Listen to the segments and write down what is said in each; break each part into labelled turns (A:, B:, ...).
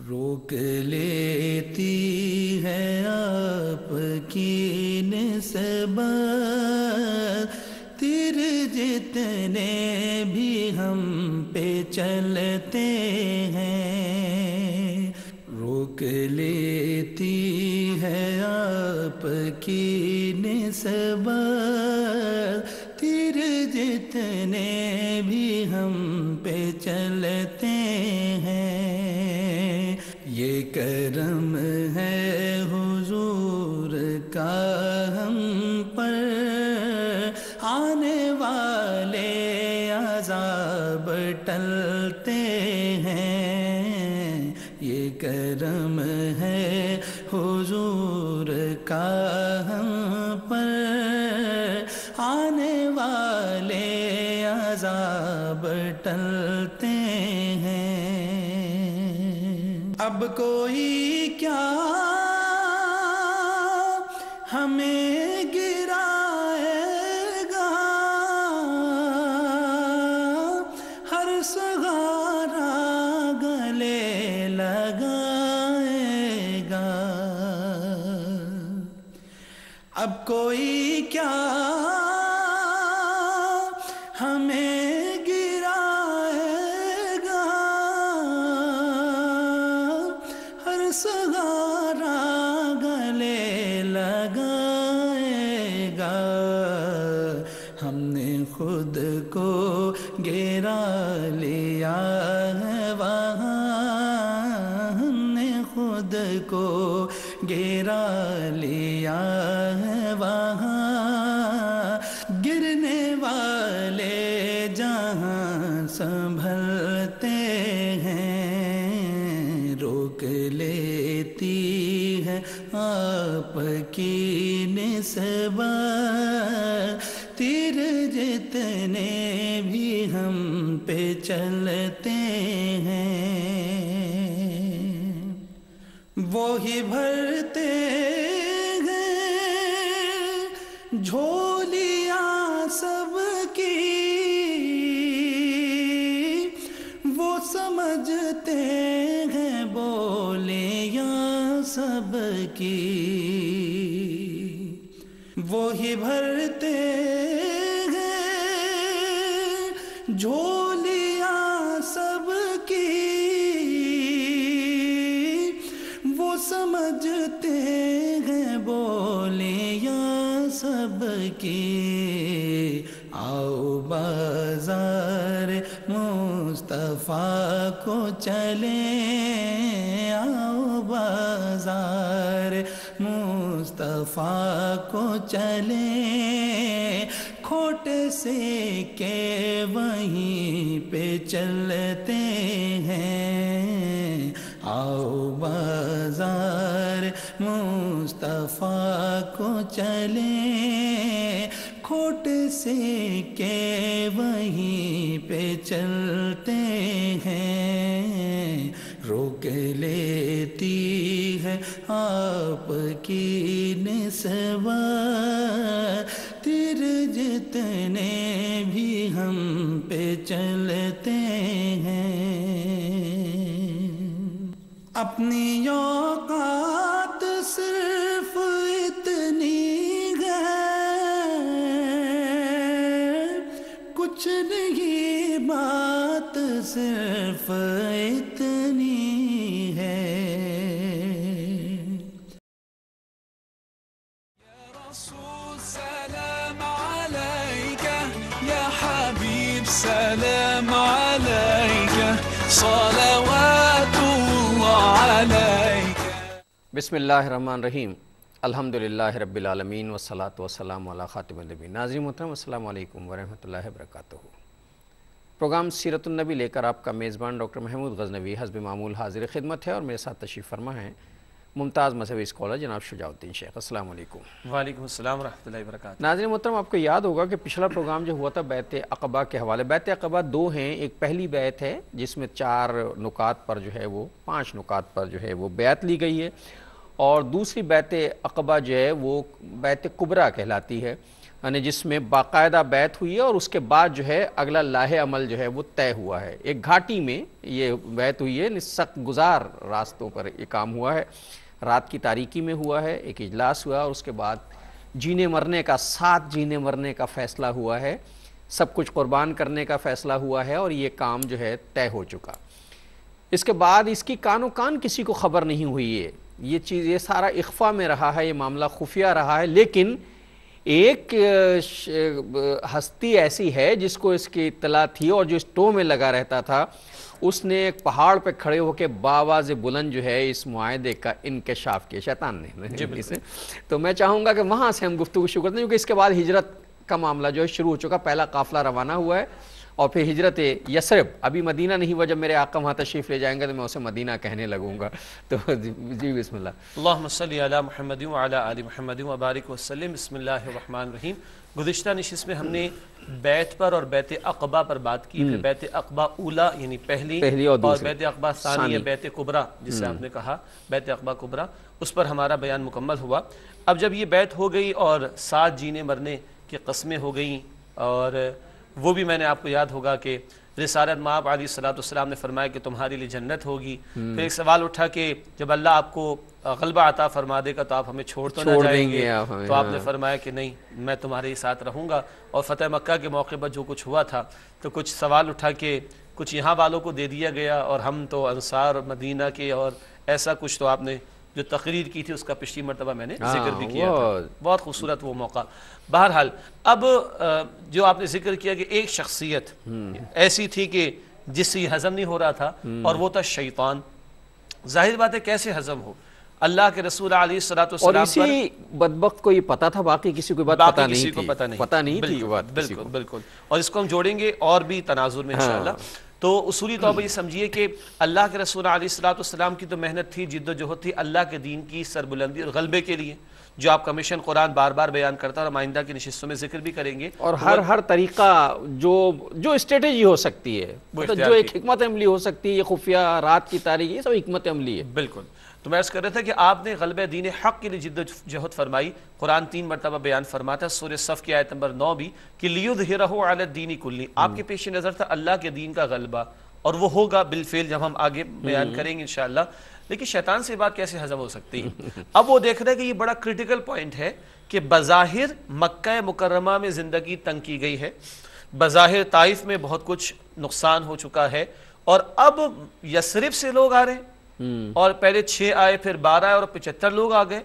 A: روک لیتی ہے آپ کی نسبت، تیر جتنے بھی ہم پہ چلتے ہیں، روک لیتی ہے آپ کی نسبت، تیر جتنے بھی ہم پہ چلتے ہیں، یہ کرم ہے حضور کا ہم پر، آنے والے عذاب ٹلتے ہیں، یہ کرم ہے حضور کا ہم پر، آنے والے عذاب ٹلتے ہیں۔ اب کوئی کیا ہمیں گرائے گا، ہر سہارا گلے لگائے گا، اب کوئی کیا ہمیں گرائے گا، ہر سہارا گلے لگائے گا، ہم نے خود کو گرا لیا ہے وہاں، ہم نے خود کو گرا لیا ہے وہاں، گرنے والے جہاں سنبھلتے ہیں، روک لیتی ہے آپ کی نسبت، تیر جتنے بھی ہم پہ چلتے ہیں، وہی بھرتے ہیں جھولیاں سب کی، وہ سمجھتے ہیں بولیاں سب کی، وہی بھرتے ہیں جھولیاں سب کی، وہ سمجھتے ہیں بولیاں سب کی، آؤ بازار مصطفیٰ کو چلیں، آؤ بازار مصطفیٰ کو چلیں، کھوٹ سے کہ وہیں پہ چلتے ہیں، آؤ بازار مصطفیٰ کو چلیں، کھوٹ سے کہ وہیں پہ چلتے ہیں، روک لیتی ہے آپ کی نسبت، تیر جتنے بھی ہم پہ چلتے ہیں، اپنی اوقات صرف اتنی ہے، کچھ نہیں بات صرف اتنی ہے،
B: یا رسول سلام علیک، یا حبیب سلام علیک، صلوات اللہ علیک۔
C: بسم اللہ الرحمن الرحیم، الحمدللہ رب العالمین والصلاة والسلام علی خاتم النبیین۔ ناظرین محترم السلام علیکم ورحمۃ اللہ وبرکاتہ۔ پروگرام سیرت النبی لے کر آپ کا میزبان ڈاکٹر محمود غزنوی حسب معمول حاضر خدمت ہے، اور میرے ساتھ تشریف فرما ہیں ممتاز مذہبی اسکالر جناب شجاع الدین شیخ۔ السلام علیکم۔
D: وعلیکم السلام ورحمۃ اللہ وبرکاتہ۔
C: ناظرین محترم، آپ کو یاد ہوگا کہ پچھلا پروگرام جو ہوا تھا بیعت عقبہ کے حوالے، بیعت عقبہ دو ہیں، ایک پہلی بیعت ہے جس میں 4 نکات پر جو ہے وہ 5 نکات پر جو ہے وہ بیعت لی گئی ہے، اور دوسری بیعت عقبہ جو ہے وہ بیعت کبریٰ کہلاتی ہے۔ یعنی جس میں باقاعدہ بیعت ہوئی ہے اور اس کے بعد جو ہے اگلا لاہ عمل جو ہے وہ طے ہوا ہے. ایک گھاٹی میں یہ بیعت ہوئی ہے, سخت گزار راستوں پر یہ کام ہوا ہے, رات کی تاریکی میں ہوا ہے, ایک اجلاس ہوا اور اس کے بعد جینے مرنے کا, ساتھ جینے مرنے کا فیصلہ ہوا ہے, سب کچھ قربان کرنے کا فیصلہ ہوا ہے اور یہ کام جو ہے طے ہو چکا. اس کے بعد اس کی کان و کان کسی کو خبر نہیں ہوئی ہے, یہ چیز یہ سارا اخفا میں رہا ہے, یہ معاملہ خفیہ رہا ہے. لیکن ایک ہستی ایسی ہے جس کو اس کی اطلاع تھی اور جو اس ٹو میں لگا رہتا تھا, اس نے ایک پہاڑ پہ کھڑے ہو کے بآواز بلند جو ہے اس معاہدے کا انکشاف کیا, شیطان نے. تو میں چاہوں گا کہ وہاں سے ہم گفتگو شروع کرتے ہیں, کیونکہ اس کے بعد ہجرت کا معاملہ جو ہے شروع ہو چکا. پہلا قافلہ روانہ ہوا ہے اور پھر ہجرت یثرب, ابھی مدینہ نہیں ہوا, جب میرے آقا وہاں تشریف لے جائیں گے تو میں اسے مدینہ کہنے لگوں گا. تو جی بسم اللہ.
D: اللہم صلی علی محمد وعلی آل محمد وبارک وسلم. بسم اللہ الرحمن الرحیم. گزشتہ نشست میں ہم نے بیعت پر اور بیعت عقبہ پر بات کی. پھر بیعت عقبہ اولا یعنی پہلی اور بیعت عقبہ ثانی یا بیعت کبریٰ جسے آپ نے کہا, بیعت عقبہ کبریٰ, اس پر ہمارا بیان مکمل ہوا. اب جب یہ بیعت ہو گئی اور ساتھ جینے مرنے کی قسمیں ہو گئیں, اور وہ بھی میں نے آپ کو یاد ہوگا کہ رسالت مآب علیہ السلام نے فرمایا کہ تمہارے لیے جنت ہوگی. پھر ایک سوال اٹھا کہ جب اللہ آپ کو غلبہ عطا فرما دے گا تو آپ ہمیں چھوڑ تو نہ جائیں گے, تو آپ نے فرمایا کہ نہیں, میں تمہارے ساتھ رہوں گا. اور فتح مکہ کے موقع پر جو کچھ ہوا تھا تو کچھ سوال اٹھا کہ کچھ یہاں والوں کو دے دیا گیا اور ہم تو انصار مدینہ کے, اور ایسا کچھ تو آپ نے جو تقریر کی تھی اس کا پچھلی مرتبہ میں نے ذکر بھی کیا تھا. بہت خوبصورت وہ موقع. بہرحال اب جو آپ نے ذکر کیا کہ ایک شخصیت ایسی تھی کہ جس سے یہ ہضم نہیں ہو رہا تھا, اور وہ تھا شیطان. ظاہر بات ہے کیسے ہضم ہو, اللہ کے رسول علیہ السلام
C: اور اسی بدبخت کو یہ پتا تھا, باقی کسی کو بات پتا نہیں تھی, پتا نہیں تھی.
D: بالکل بالکل. اور اس کو ہم جوڑیں گے اور بھی تناظر میں انشاءاللہ. تو اصولی طور پر یہ سمجھیے کہ اللہ کے رسول علیہ السلام کی تو محنت تھی, جد و جہد تھی اللہ کے دین کی سربلندی اور غلبے کے لیے, جو آپ کا مشن قرآن بار بار بیان کرتا ہے اور آئندہ کی نشستوں میں ذکر بھی کریں گے.
C: اور ہر طریقہ جو اسٹریٹجی ہو سکتی ہے, جو ایک حکمت عملی ہو سکتی ہے, یہ خفیہ رات کی تاریخ, یہ سب حکمت عملی ہے.
D: بالکل. تو میں عرض کر رہا تھا کہ آپ نے غلبہ دین حق کے لیے جد و جہد فرمائی. قرآن 3 مرتبہ بیان فرماتا ہے, سورہ صف کی آیت نمبر 9 بھی, کہ لیظہرہ علی الدین کلہ. آپ کے پیش نظر تھا اللہ کے دین کا غلبہ, اور وہ ہوگا بالفعل جب ہم آگے بیان کریں گے انشاءاللہ. لیکن شیطان سے بات کیسے ہضم ہو سکتی ہے؟ اب وہ دیکھ رہے ہیں کہ یہ بڑا کرٹیکل پوائنٹ ہے کہ بظاہر مکہ مکرمہ میں زندگی تنگ کی گئی ہے, بظاہر طائف میں بہت کچھ نقصان ہو چکا ہے, اور اب یثرب سے لوگ آ رہے ہیں, اور پہلے 6 آئے, پھر 12 آئے, اور 75 لوگ آ گئے,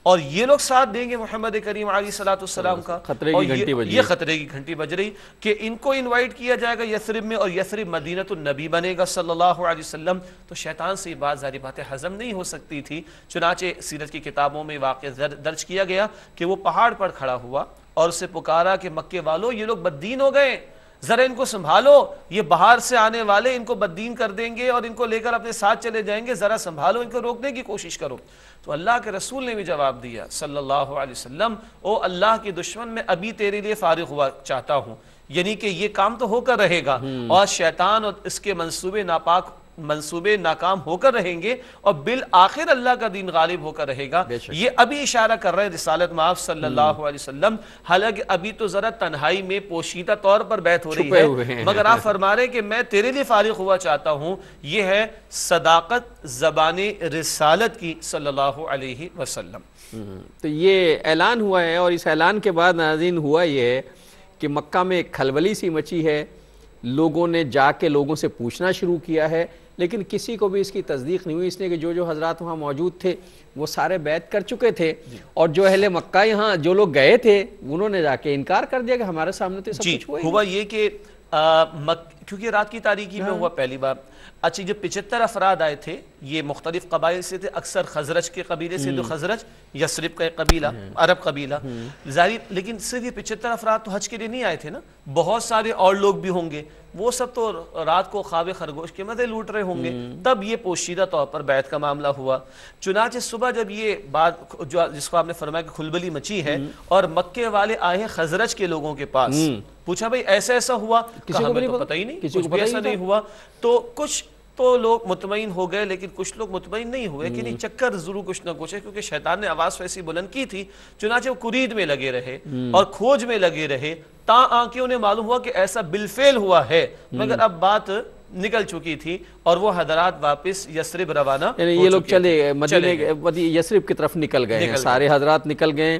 D: اور یہ لوگ ساتھ دیں گے محمد کریم علیہ السلام کا.
C: خطرے کی گھنٹی بج رہی,
D: یہ خطرے کی گھنٹی بج رہی کہ ان کو انوائٹ کیا جائے گا یثرب میں, اور یثرب مدینۃ النبی بنے گا صلی اللہ علیہ وسلم. تو شیطان سے یہ بات ظاہری بات ہے ہضم نہیں ہو سکتی تھی. چنانچہ سیرت کی کتابوں میں واقعہ درج کیا گیا کہ وہ پہاڑ پر کھڑا ہوا اور اسے پکارا کہ مکے والوں, یہ لوگ بددین ہو گئے, ذرا ان کو سنبھالو, یہ باہر سے آنے والے ان کو بددین کر دیں گے اور ان کو لے کر اپنے ساتھ چلے جائیں گے, ذرا سنبھالو, ان کو روکنے کی کوشش کرو. تو اللہ کے رسول نے بھی جواب دیا صلی اللہ علیہ وسلم, او اللہ کے دشمن, میں ابھی تیرے لیے فارغ ہوا چاہتا ہوں, یعنی کہ یہ کام تو ہو کر رہے گا, اور شیطان اور اس کے منصوبے ناکام ہو کر رہیں گے, اور بالآخر اللہ کا دین غالب ہو کر رہے گا. یہ ابھی اشارہ کر رہے ہیں رسالت مآب صلی اللہ علیہ وسلم, حالانکہ ابھی تو ذرا تنہائی میں پوشیدہ طور پر بیعت ہو رہی ہے, مگر آپ فرما رہے ہیں کہ میں تیرے لیے فارغ ہوا چاہتا ہوں. یہ ہے صداقت زبان رسالت کی صلی اللہ علیہ وسلم.
C: تو یہ اعلان ہوا ہے, اور اس اعلان کے بعد ناظرین ہوا یہ ہے کہ مکہ میں ایک کھلبلی سی مچی ہے, لوگوں نے جا کے لوگوں سے پوچھنا شروع کیا ہے, لیکن کسی کو بھی اس کی تصدیق نہیں ہوئی, اس لیے کہ جو حضرات وہاں موجود تھے وہ سارے بیعت کر چکے تھے, اور جو اہل مکہ یہاں جو لوگ گئے تھے انہوں نے جا کے انکار کر دیا کہ ہمارے سامنے تو سب کچھ
D: ہوا. یہ کہ کیونکہ رات کی تاریکی میں ہوا پہلی بار. اچھا, جو 75 افراد آئے تھے یہ مختلف قبائل سے تھے, اکثر خزرج کے قبیلے سے, جو خزرج یثرب کا ایک قبیلہ, عرب قبیلہ ظاہر, لیکن صرف یہ 75 افراد تو حج کے لیے نہیں آئے تھے نا, بہت سارے اور لوگ بھی ہوں گے, وہ سب تو رات کو خواب خرگوش کے مزے لوٹ رہے ہوں گے. تب یہ پوشیدہ طور پر بیعت کا معاملہ ہوا. چنانچہ صبح جب یہ بات جس کو آپ نے فرمایا کہ کھلبلی مچی ہے, اور مکے والے آئے ہیں خزرج کے لوگوں کے پاس, پوچھا بھئی ایسا ایسا ہوا, کہا ہمیں تو پتہ ہی نہیں, کچھ بھی ایسا نہیں ہوا. تو کچھ تو لوگ مطمئن ہو گئے، لیکن کچھ لوگ مطمئن نہیں ہوئے کہ نہیں چکر ضرور کچھ نہ کچھ ہے، کیونکہ شیطان نے آواز ویسی بلند کی تھی، چنانچہ وہ قرید میں لگے رہے اور کھوج میں لگے رہے، تاں آنکھیں انہیں معلوم ہوا کہ ایسا بالفعل ہوا ہے، مگر اب بات نکل چکی تھی اور وہ حضرات واپس یثرب روانہ
C: یعنی یہ لوگ چلے مدینہ یثرب کی طرف نکل گئے ہیں، سارے حضرات نکل گئے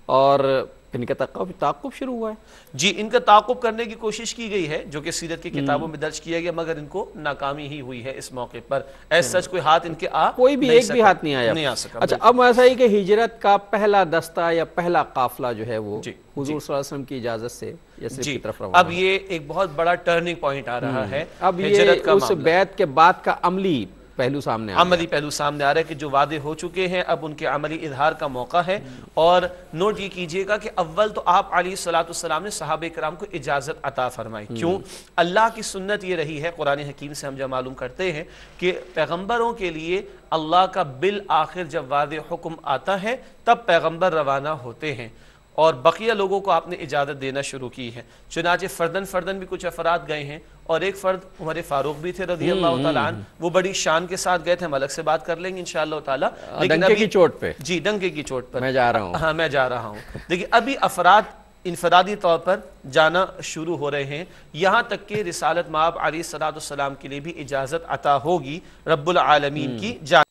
C: اور ان کا تعاقب شروع ہوا ہے.
D: جی ان کا تعاقب کرنے کی کوشش کی گئی ہے جو کہ سیرت کی کتابوں میں درج کیا گیا، مگر ان کو ناکامی ہی ہوئی ہے اس موقع پر. ایسا سچ کوئی ہاتھ ان کے کوئی بھی ایک بھی ہاتھ
C: نہیں آ سکا. اچھا اب ایسا ہی کہ ہجرت کا پہلا دستہ یا پہلا قافلہ جو ہے وہ حضور صلی اللہ علیہ وسلم کی اجازت سے یثرب کی طرف روانہ.
D: اب یہ ایک بہت بڑا ٹرننگ پوائنٹ آ رہا ہے.
C: اب یہ اس بیعت کے بعد کا عملی پہلو سامنے
D: آ رہا ہے کہ جو وعدے ہو چکے ہیں اب ان کے عملی اظہار کا موقع ہے. اور نوٹ یہ کیجئے گا کہ اول تو آپ علیہ السلام نے صحابہ کرام کو اجازت عطا فرمائی. کیوں؟ اللہ کی سنت یہ رہی ہے، قرآن حکیم سے ہم جب معلوم کرتے ہیں کہ پیغمبروں کے لیے اللہ کا بالآخر جب وعدے حکم آتا ہے تب پیغمبر روانہ ہوتے ہیں، اور بقیہ لوگوں کو آپ نے اجازت دینا شروع کی ہے. چنانچہ فردن بھی کچھ افراد گئے ہیں، اور ایک فرد عمر فاروق بھی تھے رضی اللہ تعالیٰ عنہ، وہ بڑی شان کے ساتھ گئے تھے. ہم الگ سے بات کر لیں گے انشاءاللہ تعالیٰ.
C: ڈنکے کی چوٹ پہ.
D: جی ڈنکے کی چوٹ پر
C: میں جا رہا ہوں.
D: ہاں میں جا رہا ہوں. لیکن ابھی افراد انفرادی طور پر جانا شروع ہو رہے ہیں، یہاں تک کہ رسالت مآب علیہ السلام کے لیے بھی اجازت عطا ہوگی رب العالمین کی جانب.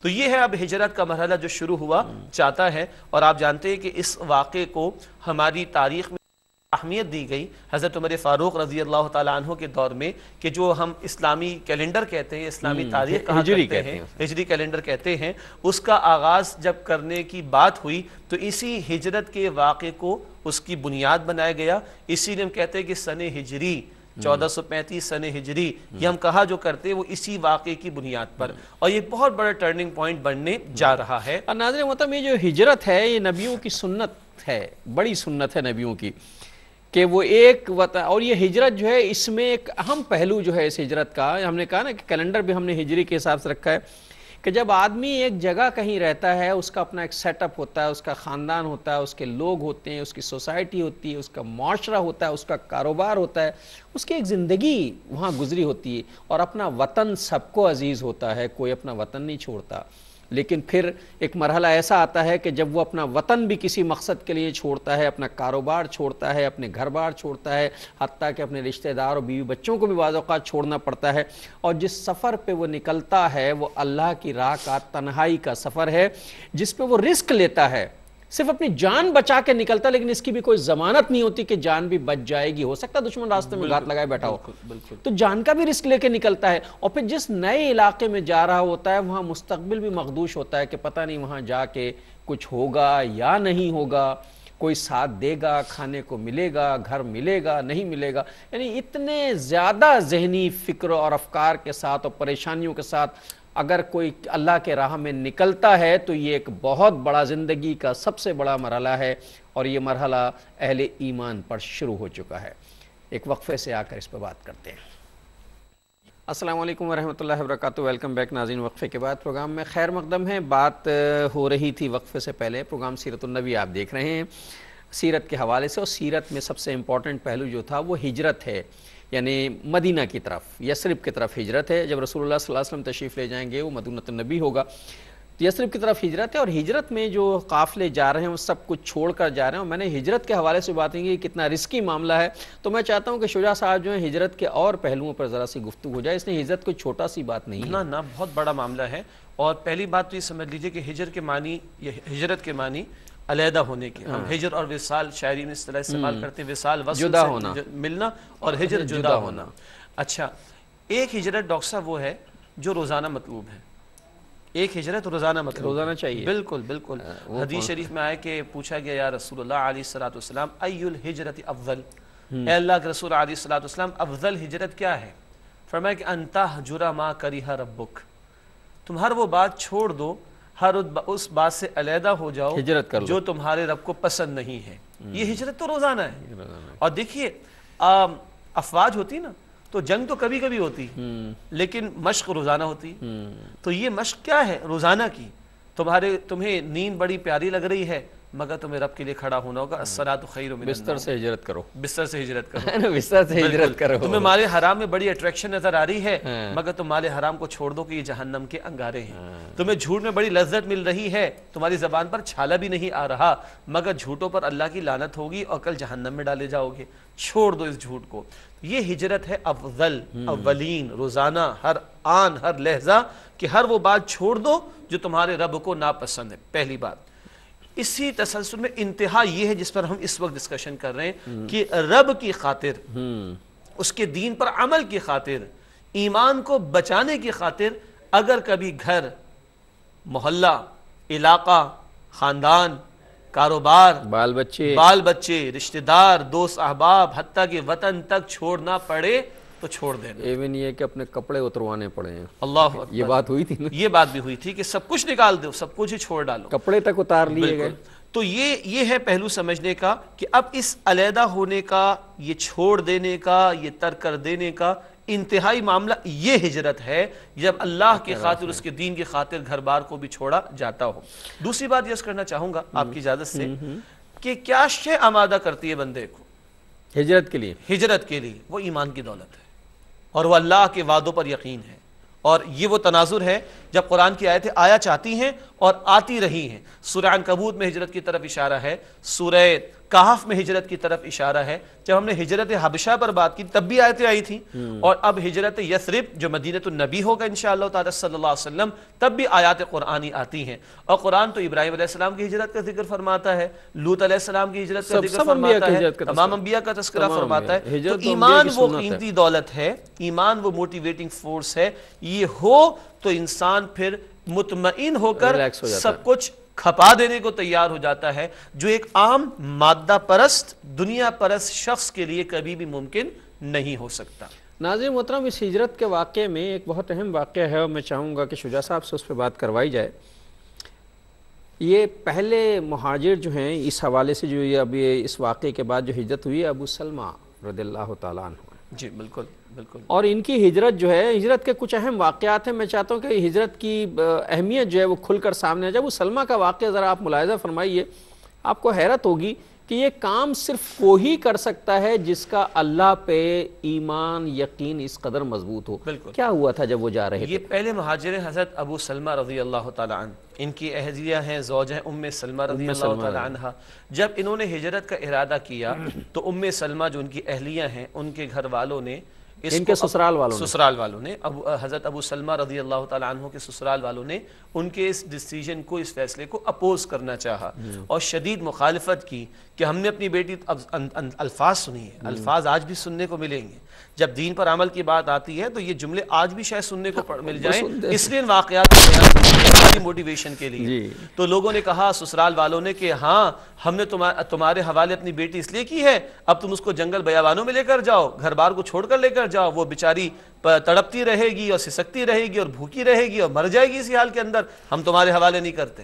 D: تو یہ ہے اب ہجرت کا مرحلہ جو شروع ہوا چاہتا ہے. اور آپ جانتے ہیں کہ اس واقعے کو ہماری تاریخ میں اہمیت دی گئی حضرت عمر فاروق رضی اللہ تعالیٰ عنہ کے دور میں، کہ جو ہم اسلامی کیلنڈر کہتے ہیں، اسلامی تاریخ کہا کرتے ہیں، ہجری کیلنڈر کہتے ہیں، اس کا آغاز جب کرنے کی بات ہوئی تو اسی ہجرت کے واقعے کو اس کی بنیاد بنایا گیا. اسی لیے ہم کہتے ہیں کہ سن ہجری 1435 سن ہجری، یہ ہم کہا جو کرتے وہ اسی واقعے کی بنیاد پر، اور یہ بہت بڑا ٹرننگ پوائنٹ بننے جا رہا ہے.
C: اور ناظرین محترم، یہ جو ہجرت ہے یہ نبیوں کی سنت ہے، بڑی سنت ہے نبیوں کی، کہ وہ ایک اور یہ ہجرت جو ہے اس میں ایک اہم پہلو جو ہے اس ہجرت کا، ہم نے کہا نا کہ کیلنڈر بھی ہم نے ہجری کے حساب سے رکھا ہے، کہ جب آدمی ایک جگہ کہیں رہتا ہے اس کا اپنا ایک سیٹ اپ ہوتا ہے، اس کا خاندان ہوتا ہے، اس کے لوگ ہوتے ہیں، اس کی سوسائٹی ہوتی ہے، اس کا معاشرہ ہوتا ہے، اس کا کاروبار ہوتا ہے، اس کی ایک زندگی وہاں گزری ہوتی ہے، اور اپنا وطن سب کو عزیز ہوتا ہے، کوئی اپنا وطن نہیں چھوڑتا. لیکن پھر ایک مرحلہ ایسا آتا ہے کہ جب وہ اپنا وطن بھی کسی مقصد کے لیے چھوڑتا ہے، اپنا کاروبار چھوڑتا ہے، اپنے گھر بار چھوڑتا ہے، حتیٰ کہ اپنے رشتہ دار اور بیوی بچوں کو بھی بعض اوقات چھوڑنا پڑتا ہے، اور جس سفر پہ وہ نکلتا ہے وہ اللہ کی راہ کا تنہائی کا سفر ہے، جس پہ وہ رسک لیتا ہے، صرف اپنی جان بچا کے نکلتا، لیکن اس کی بھی کوئی ضمانت نہیں ہوتی کہ جان بھی بچ جائے گی، ہو سکتا ہے دشمن راستے میں گھات لگائے بیٹھا ہو، تو جان کا بھی رسک لے کے نکلتا ہے. اور پھر جس نئے علاقے میں جا رہا ہوتا ہے وہاں مستقبل بھی مخدوش ہوتا ہے کہ پتہ نہیں وہاں جا کے کچھ ہوگا یا نہیں ہوگا، کوئی ساتھ دے گا، کھانے کو ملے گا، گھر ملے گا، نہیں ملے گا. یعنی اتنے زیادہ ذہنی فکر اور افکار کے ساتھ اور پریشانیوں کے ساتھ اگر کوئی اللہ کے راہ میں نکلتا ہے تو یہ ایک بہت بڑا زندگی کا سب سے بڑا مرحلہ ہے، اور یہ مرحلہ اہل ایمان پر شروع ہو چکا ہے. ایک وقفے سے آ کر اس پہ بات کرتے ہیں. السلام علیکم ورحمۃ اللہ وبرکاتہ. ویلکم بیک ناظرین. وقفے کے بعد پروگرام میں خیر مقدم ہے. بات ہو رہی تھی وقفے سے پہلے، پروگرام سیرت النبی آپ دیکھ رہے ہیں، سیرت کے حوالے سے، اور سیرت میں سب سے امپورٹنٹ پہلو جو تھا وہ ہجرت ہے، یعنی مدینہ کی طرف، یثرب کی طرف ہجرت ہے. جب رسول اللہ صلی اللہ علیہ وسلم تشریف لے جائیں گے وہ مدینہ النبی ہوگا، یثرب کی طرف ہجرت ہے. اور ہجرت میں جو قافلے جا رہے ہیں وہ سب کچھ چھوڑ کر جا رہے ہیں. اور میں نے ہجرت کے حوالے سے باتیں کی کتنا رسکی معاملہ ہے، تو میں چاہتا ہوں کہ شجاع صاحب جو ہیں ہجرت کے اور پہلوؤں پر ذرا سی گفتگو ہو جائے. اس نے ہجرت کوئی چھوٹا سی بات نہیں ہے،
D: نہ بہت بڑا معاملہ ہے. اور پہلی بات تو یہ سمجھ لیجئے کہ ہجرت کے معنی علیحدہ ہونے کے. ہم ہجر اور وصال شاعری میں اس طرح استعمال کرتے ہیں، وصال وصل سے ملنا، اور ہجر جدا ہونا. اچھا، ایک ہجرت ڈاکٹر صاحب وہ ہے جو روزانہ مطلوب ہے. ایک ہجرت روزانہ مطلوب
C: روزانہ چاہیے.
D: بالکل بالکل. حدیث شریف میں آئے کہ پوچھا گیا یا رسول اللہ علیہ السلام ای الہجرت افضل، اے اللہ کے رسول علیہ السلام افضل ہجرت کیا ہے؟ فرمایا کہ ان تہجر ما کرہ ربک، تم ہر وہ بات چھوڑ دو، ہر اس بات سے علیحدہ ہو جاؤ
C: ہجرت کر لو
D: جو تمہارے رب کو پسند نہیں ہے. یہ ہجرت تو روزانہ ہے. اور دیکھیے افواج ہوتی نا تو جنگ تو کبھی کبھی ہوتی، لیکن مشق روزانہ ہوتی. تو یہ مشق کیا ہے؟ روزانہ کی. تمہیں نیند بڑی پیاری لگ رہی ہے مگر تمہیں رب کے لیے کھڑا ہونا ہوگا. الصلاۃ خیر من النوم.
C: بستر سے ہجرت کرو,
D: بستر سے ہجرت کرو,
C: بستر سے ہجرت کرو.
D: تمہیں مال حرام میں بڑی اٹریکشن نظر آ رہی ہے, مگر تم مال حرام کو چھوڑ دو کہ یہ جہنم کے انگارے ہیں. تمہیں جھوٹ میں بڑی لذت مل رہی ہے, تمہاری زبان پر چھالا بھی نہیں آ رہا, مگر جھوٹوں پر اللہ کی لعنت ہوگی اور کل جہنم میں ڈالے جاؤ گے. چھوڑ دو اس جھوٹ کو. یہ ہجرت ہے افضل, اولین, روزانہ, ہر آن, ہر لحظہ, کہ ہر وہ بات چھوڑ دو جو تمہارے رب کو ناپسند ہے. پہلی بات. اسی تسلسل میں انتہا یہ ہے جس پر ہم اس وقت ڈسکشن کر رہے ہیں کہ رب کی خاطر, اس کے دین پر عمل کی خاطر, ایمان کو بچانے کی خاطر اگر کبھی گھر, محلہ, علاقہ, خاندان, کاروبار, بال بچے, رشتہ دار, دوست احباب, حتیٰ کہ وطن تک چھوڑنا پڑے تو چھوڑ دینا.
C: ایون یہ کہ اپنے کپڑے اتروانے پڑے ہیں.
D: اللہ اکبر.
C: یہ بات ہوئی تھی نا,
D: یہ بات بھی ہوئی تھی کہ سب کچھ نکال دو, سب کچھ ہی چھوڑ ڈالو,
C: کپڑے تک اتار لیے گئے.
D: تو یہ ہے پہلو سمجھنے کا کہ اب اس علیحدہ ہونے کا, یہ چھوڑ دینے کا, یہ ترک کر دینے کا انتہائی معاملہ یہ ہجرت ہے جب اللہ کی خاطر, اس کے دین کی خاطر گھر بار کو بھی چھوڑا جاتا ہو. دوسری بات یہ کرنا چاہوں گا آپ کی اجازت سے کہ کیا شے آمادہ کرتی ہے بندے کو
C: ہجرت کے لیے؟
D: ہجرت کے لیے وہ ایمان کی دولت ہے اور وہ اللہ کے وعدوں پر یقین ہے. اور یہ وہ تناظر ہے جب قرآن کی آیتیں آیا چاہتی ہیں اور آتی رہی ہیں. سورہ عنکبوت میں ہجرت کی طرف اشارہ ہے, سورہ کہف میں ہجرت کی طرف اشارہ ہے. جب ہم نے ہجرت حبشہ پر بات کی تب بھی آیتیں آئی تھیں, اور اب ہجرت یثرب جو مدینۃ النبی ہوگا انشاءاللہ تعالی صلی اللہ علیہ وسلم, تب بھی آیات قرآنی آتی ہیں. اور قرآن تو ابراہیم علیہ السلام کی ہجرت کا ذکر فرماتا ہے, لوط علیہ السلام کی ہجرت کا ذکر فرماتا ہے, تمام انبیاء کا تذکرہ فرماتا ہے. تو ایمان وہ قیمتی دولت ہے, ایمان وہ موٹیویٹنگ فورس ہے. یہ ہو تو انسان پھر مطمئن ہو کر سب کچھ کھپا دینے کو تیار ہو جاتا ہے, جو ایک عام مادہ پرست, دنیا پرست شخص کے لیے کبھی بھی ممکن نہیں ہو سکتا.
C: ناظرین محترم, اس ہجرت کے واقعے میں ایک بہت اہم واقعہ ہے اور میں چاہوں گا کہ شجاع صاحب سے اس پہ بات کروائی جائے. یہ پہلے مہاجر جو ہیں اس حوالے سے, جو یہ اب یہ اس واقعے کے بعد جو ہجرت ہوئی ہے, ابو سلمہ رضی اللہ تعالیٰ عنہ.
D: جی بالکل بالکل.
C: اور ان کی ہجرت جو ہے, ہجرت کے کچھ اہم واقعات ہیں. میں چاہتا ہوں کہ ہجرت کی اہمیت جو ہے وہ کھل کر سامنے آ جائے. ابو سلمہ کا واقعہ ذرا آپ ملاحظہ فرمائیے, آپ کو حیرت ہوگی کہ یہ کام صرف وہی کر سکتا ہے جس کا اللہ پہ ایمان, یقین اس قدر مضبوط ہو.
D: بالکل.
C: کیا ہوا تھا جب وہ جا رہے تھے؟
D: یہ پہلے مہاجر حضرت ابو سلمہ رضی اللہ تعالیٰ عنہ, ان کی اہلیہ ہیں, زوجہ ہیں ام سلمہ رضی اللہ تعالیٰ عنہ. جب انہوں نے ہجرت کا ارادہ کیا تو ام سلمہ جو ان کی اہلیہ ہیں, ان کے گھر والوں نے,
C: ان کے سسرال
D: والوں نے حضرت ابو سلمہ رضی اللہ تعالیٰ عنہ کے سسرال والوں نے ان کے اس ڈیسیجن کو, اس فیصلے کو اپوز کرنا چاہا اور شدید مخالفت کی کہ ہم نے اپنی بیٹی, الفاظ سنیے, الفاظ آج بھی سننے کو ملیں گے جب دین پر عمل کی بات آتی ہے, تو یہ جملے آج بھی شاید سننے کو مل جائیں, اس لیے ان واقعات کی موٹیویشن کے لیے. تو لوگوں نے کہا, سسرال والوں نے, کہ ہاں ہم نے تمہارے حوالے اپنی بیٹی اس لیے کی ہے, اب تم اس کو جنگل بیابانوں میں لے کر جاؤ, گھر بار کو چھوڑ کر لے کر جاؤ, وہ بیچاری تڑپتی رہے گی اور سسکتی رہے گی اور بھوکی رہے گی اور مر جائے گی اسی حال کے اندر, ہم تمہارے حوالے نہیں کرتے.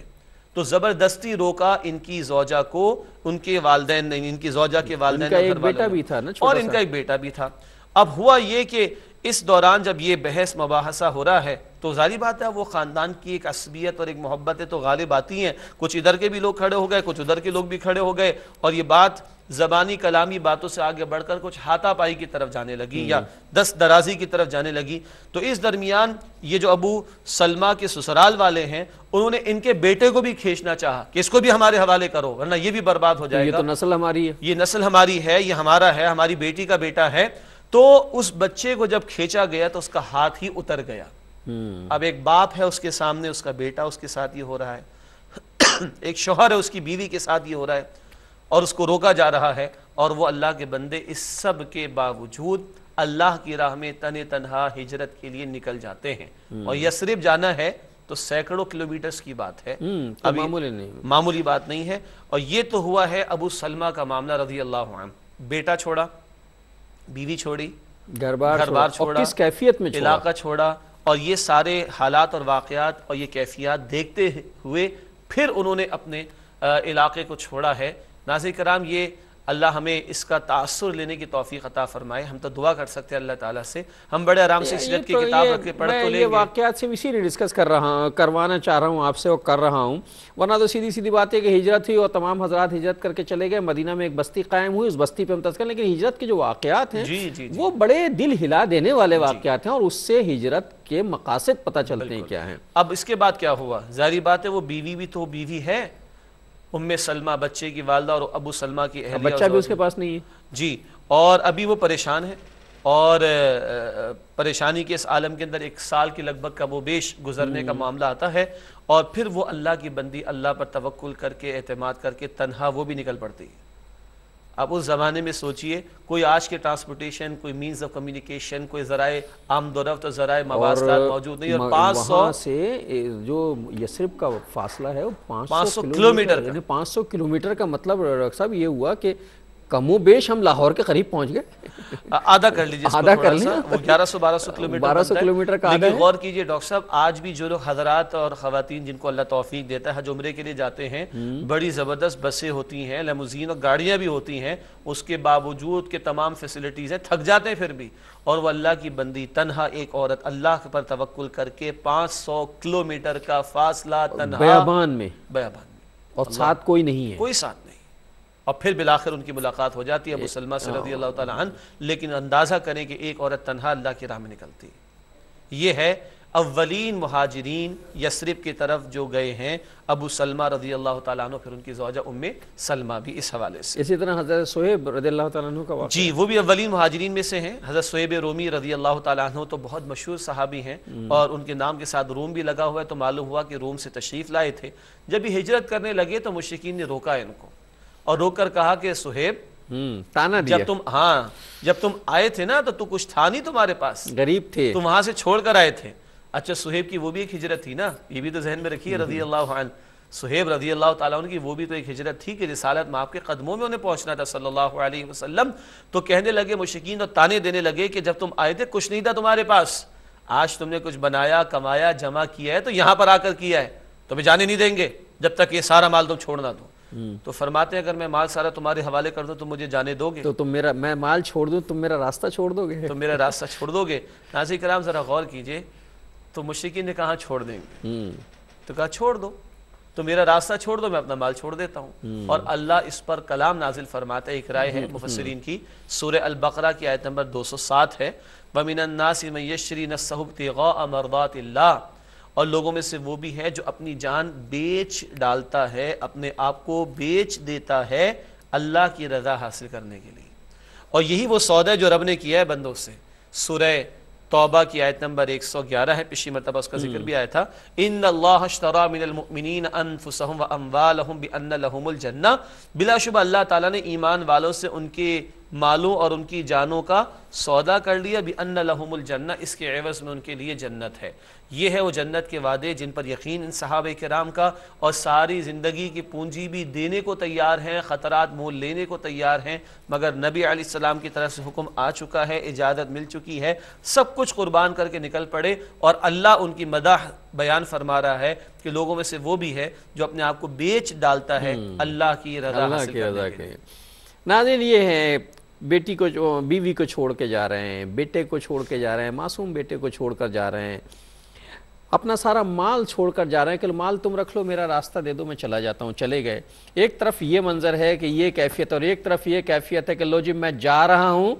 D: تو زبردستی روکا ان کی زوجہ کو, ان کے والدین نے, ان کی زوجہ کے والدین نے,
C: ایک بیٹا بھی تھا نا,
D: اور ان کا ایک بیٹا بھی تھا. اب ہوا یہ کہ اس دوران جب یہ بحث مباحثہ ہو رہا ہے تو ظاہری بات ہے وہ خاندان کی ایک عصبیت اور ایک محبتیں تو غالب آتی ہیں. کچھ ادھر کے بھی لوگ کھڑے ہو گئے, کچھ ادھر کے لوگ بھی کھڑے ہو گئے, اور یہ بات زبانی کلامی باتوں سے آگے بڑھ کر کچھ ہاتھا پائی کی طرف جانے لگی یا دست درازی کی طرف جانے لگی. تو اس درمیان یہ جو ابو سلمہ کے سسرال والے ہیں, انہوں نے ان کے بیٹے کو بھی کھینچنا چاہا کہ اس کو بھی ہمارے حوالے کرو ورنہ یہ بھی برباد ہو جائے گا,
C: یہ تو نسل ہماری ہے,
D: یہ نسل ہماری ہے, یہ ہمارا ہے, ہماری بیٹی کا بیٹا ہے. تو اس بچے کو جب کھینچا گیا تو اس کا ہاتھ ہی اتر گیا. اب ایک باپ ہے اس کے سامنے, اس کا بیٹا اس کے ساتھ یہ ہو رہا ہے, ایک شوہر ہے اس کی بیوی کے ساتھ یہ ہو رہا ہے, اور اس کو روکا جا رہا ہے. اور وہ اللہ کے بندے اس سب کے باوجود اللہ کی راہ میں تنہا ہجرت کے لیے نکل جاتے ہیں. اور یثرب جانا ہے تو سینکڑوں کلومیٹرز کی بات ہے, معمولی بات نہیں ہے. اور یہ تو ہوا ہے ابو سلمہ کا معاملہ رضی اللہ عنہ. بیٹا چھوڑا, بیوی چھوڑی,
C: گھر بار چھوڑا, کس کیفیت میں چھوڑا,
D: علاقہ چھوڑا, اور یہ سارے حالات اور واقعات اور یہ کیفیات دیکھتے ہوئے پھر انہوں نے اپنے علاقے کو چھوڑا ہے. ناظرین کرام, یہ اللہ ہمیں اس کا تاثر لینے کی توفیق عطا فرمائے. ہم تو دعا کر سکتے ہیں اللہ تعالیٰ سے, ہم بڑے آرام سے ہجرت کی کتاب رکھ کے پڑھ تو لیں گے.
C: یہ واقعات سے اسی لیے ڈسکس کروانا چاہ رہا ہوں آپ سے اور کر رہا ہوں, ورنہ تو سیدھی بات ہے کہ ہجرت ہوئی اور تمام حضرات ہجرت کر کے چلے گئے, مدینہ میں ایک بستی قائم ہوئی, اس بستی پہ ہم تذکر, لیکن ہجرت کے جو واقعات ہیں وہ بڑے دل ہلا دینے والے واقعات ہیں, اور اس سے ہجرت کے مقاصد پتہ چلتے ہیں کیا ہیں.
D: اب اس کے بعد کیا ہوا؟ ظاہری بات ہے وہ بیوی بھی تو بیوی ہے, ام سلمہ بچے کی والدہ اور ابو سلمہ کی اہلیہ,
C: بچہ بھی اس کے پاس نہیں ہے
D: جی, اور ابھی وہ پریشان ہے, اور پریشانی کے اس عالم کے اندر 1 سال کی لگ بھگ کا وہ بیش گزرنے کا معاملہ آتا ہے, اور پھر وہ اللہ کی بندی اللہ پر توکل کر کے اعتماد کر کے تنہا وہ بھی نکل پڑتی ہے. اب اس زمانے میں سوچئے, کوئی آج کے ٹرانسپورٹیشن, کوئی مینز آف کمیونیکیشن, کوئی ذرائع آمد و رفت اور ذرائع مواصلات موجود نہیں, اور 500
C: وہاں سے جو یثرب کا فاصلہ ہے وہ 500
D: کلومیٹر,
C: یعنی 500 کلومیٹر کا مطلب ڈاکٹر صاحب یہ ہوا کہ کم و بیش ہم لاہور کے قریب پہنچ گئے.
D: آدھا کر لیجیے,
C: آدھا کر لیں,
D: وہ 1100-1200
C: کلومیٹر کا آدھا ہے.
D: لیکن غور کیجئے ڈاکٹر صاحب, آج بھی جو لوگ حضرات اور خواتین جن کو اللہ توفیق دیتا ہے حج عمرے کے لیے جاتے ہیں, بڑی زبردست بسیں ہوتی ہیں, لیموزین اور گاڑیاں بھی ہوتی ہیں, اس کے باوجود کہ تمام فیسلٹیز ہیں, تھک جاتے ہیں پھر بھی, اور وہ اللہ کی بندی تنہا ایک عورت اللہ پر توکل کر کے 500 کلومیٹر کا فاصلہ تنہا
C: بیابان میں,
D: اور
C: ساتھ کوئی نہیں ہے,
D: کوئی ساتھ نہیں, اور پھر بالآخر ان کی ملاقات ہو جاتی ہے ابو سلمہ سے رضی اللہ تعالیٰ عنہ. لیکن اندازہ کریں کہ ایک عورت تنہا اللہ کی راہ میں نکلتی. یہ ہے اولین مہاجرین یثرب کی طرف جو گئے ہیں, ابو سلمہ رضی اللہ تعالیٰ عنہ, پھر ان کی زوجہ ام سلمہ بھی اس حوالے سے.
C: اسی طرح حضرت صہیب رضی اللہ تعالیٰ عنہ کا واقعہ,
D: جی وہ بھی اولین مہاجرین میں سے ہیں. حضرت صہیب رومی رضی اللہ تعالیٰ عنہ تو بہت مشہور صحابی ہیں, اور ان کے نام کے ساتھ روم بھی لگا ہوا ہے, تو معلوم ہوا کہ روم سے تشریف لائے تھے. جب یہ ہجرت کرنے لگے تو مشرکین نے روکا ان کو, اور روک کر کہا کہ صہیب
C: تانا دیا,
D: جب تم آئے تھے نا تو کچھ تھا نہیں تمہارے پاس,
C: غریب تھے,
D: تم وہاں سے چھوڑ کر آئے تھے. اچھا صہیب کی وہ بھی ایک ہجرت تھی نا, یہ بھی تو ذہن میں رکھیے رضی اللہ عنہ. صہیب رضی اللہ تعالیٰ عنہ کی وہ بھی تو ایک ہجرت تھی کہ رسالت میں آپ کے قدموں میں انہیں پہنچنا تھا صلی اللہ علیہ وسلم. تو کہنے لگے مشرکین اور تانے دینے لگے کہ جب تم آئے تھے کچھ نہیں تھا تمہارے پاس, آج تم نے کچھ بنایا, کمایا, جمع کیا ہے, تو یہاں پر آ کر کیا ہے, تمہیں جانے نہیں دیں گے جب تک یہ سارا مال تم چھوڑ نہ دو. تو فرماتے ہیں اگر میں مال سارا تمہارے حوالے کر دوں تو مجھے جانے دو گے؟
C: تو میں مال چھوڑ دوں, تم میرا راستہ چھوڑ دو گے؟
D: تو میرا راستہ چھوڑ دو گے. ناظرین کرام ذرا غور کیجئے, تو مشرکین نے کہا چھوڑ دیں گے, تو کہا چھوڑ دو, تو میرا راستہ چھوڑ دو, میں اپنا مال چھوڑ دیتا ہوں. اور اللہ اس پر کلام نازل فرماتا ہے. ایک رائے ہے مفسرین کی, سورہ البقرہ کی آیت نمبر 207 ہے, وَمِنَ النَّاسِ مَن يَشْرِي نَفْسَهُ ابْتِغَاءَ مَرْضَاتِ اللَّهِ, اور لوگوں میں سے وہ بھی ہے جو اپنی جان بیچ ڈالتا ہے, اپنے آپ کو بیچ دیتا ہے اللہ کی رضا حاصل کرنے کے لیے. اور یہی وہ سودا ہے جو رب نے کیا ہے بندوں سے. سورہ توبہ کی آیت نمبر 111 ہے, پچھلی مرتبہ اس کا ذکر بھی آیا تھا, ان اللہ اشترى من المؤمنین انفسهم واموالهم بان لهم الجنہ, بلا شبہ اللہ تعالیٰ نے ایمان والوں سے ان کے مالوں اور ان کی جانوں کا سودا کر لیا, بان لهم الجنہ, اس کے عوض میں ان کے لیے جنت ہے. یہ ہے وہ جنت کے وعدے جن پر یقین ان صحابہ کرام کا, اور ساری زندگی کی پونجی بھی دینے کو تیار ہیں, خطرات مول لینے کو تیار ہیں, مگر نبی علیہ السلام کی طرف سے حکم آ چکا ہے, اجازت مل چکی ہے, سب کچھ قربان کر کے نکل پڑے. اور اللہ ان کی مدح بیان فرما رہا ہے کہ لوگوں میں سے وہ بھی ہے جو اپنے آپ کو بیچ ڈالتا ہے اللہ کی رضا حاصل کرنے کے لیے.
C: ناظرین یہ ہے, بیٹی کو, بیوی کو چھوڑ کے جا رہے ہیں, بیٹے کو چھوڑ کے جا رہے ہیں, معصوم بیٹے کو چھوڑ کر جا رہے ہیں, اپنا سارا مال چھوڑ کر جا رہے ہیں کہ مال تم رکھ لو, میرا راستہ دے دو, میں چلا جاتا ہوں. چلے گئے. ایک طرف یہ منظر ہے کہ یہ کیفیت, اور ایک طرف یہ کیفیت ہے کہ لو جی میں جا رہا ہوں,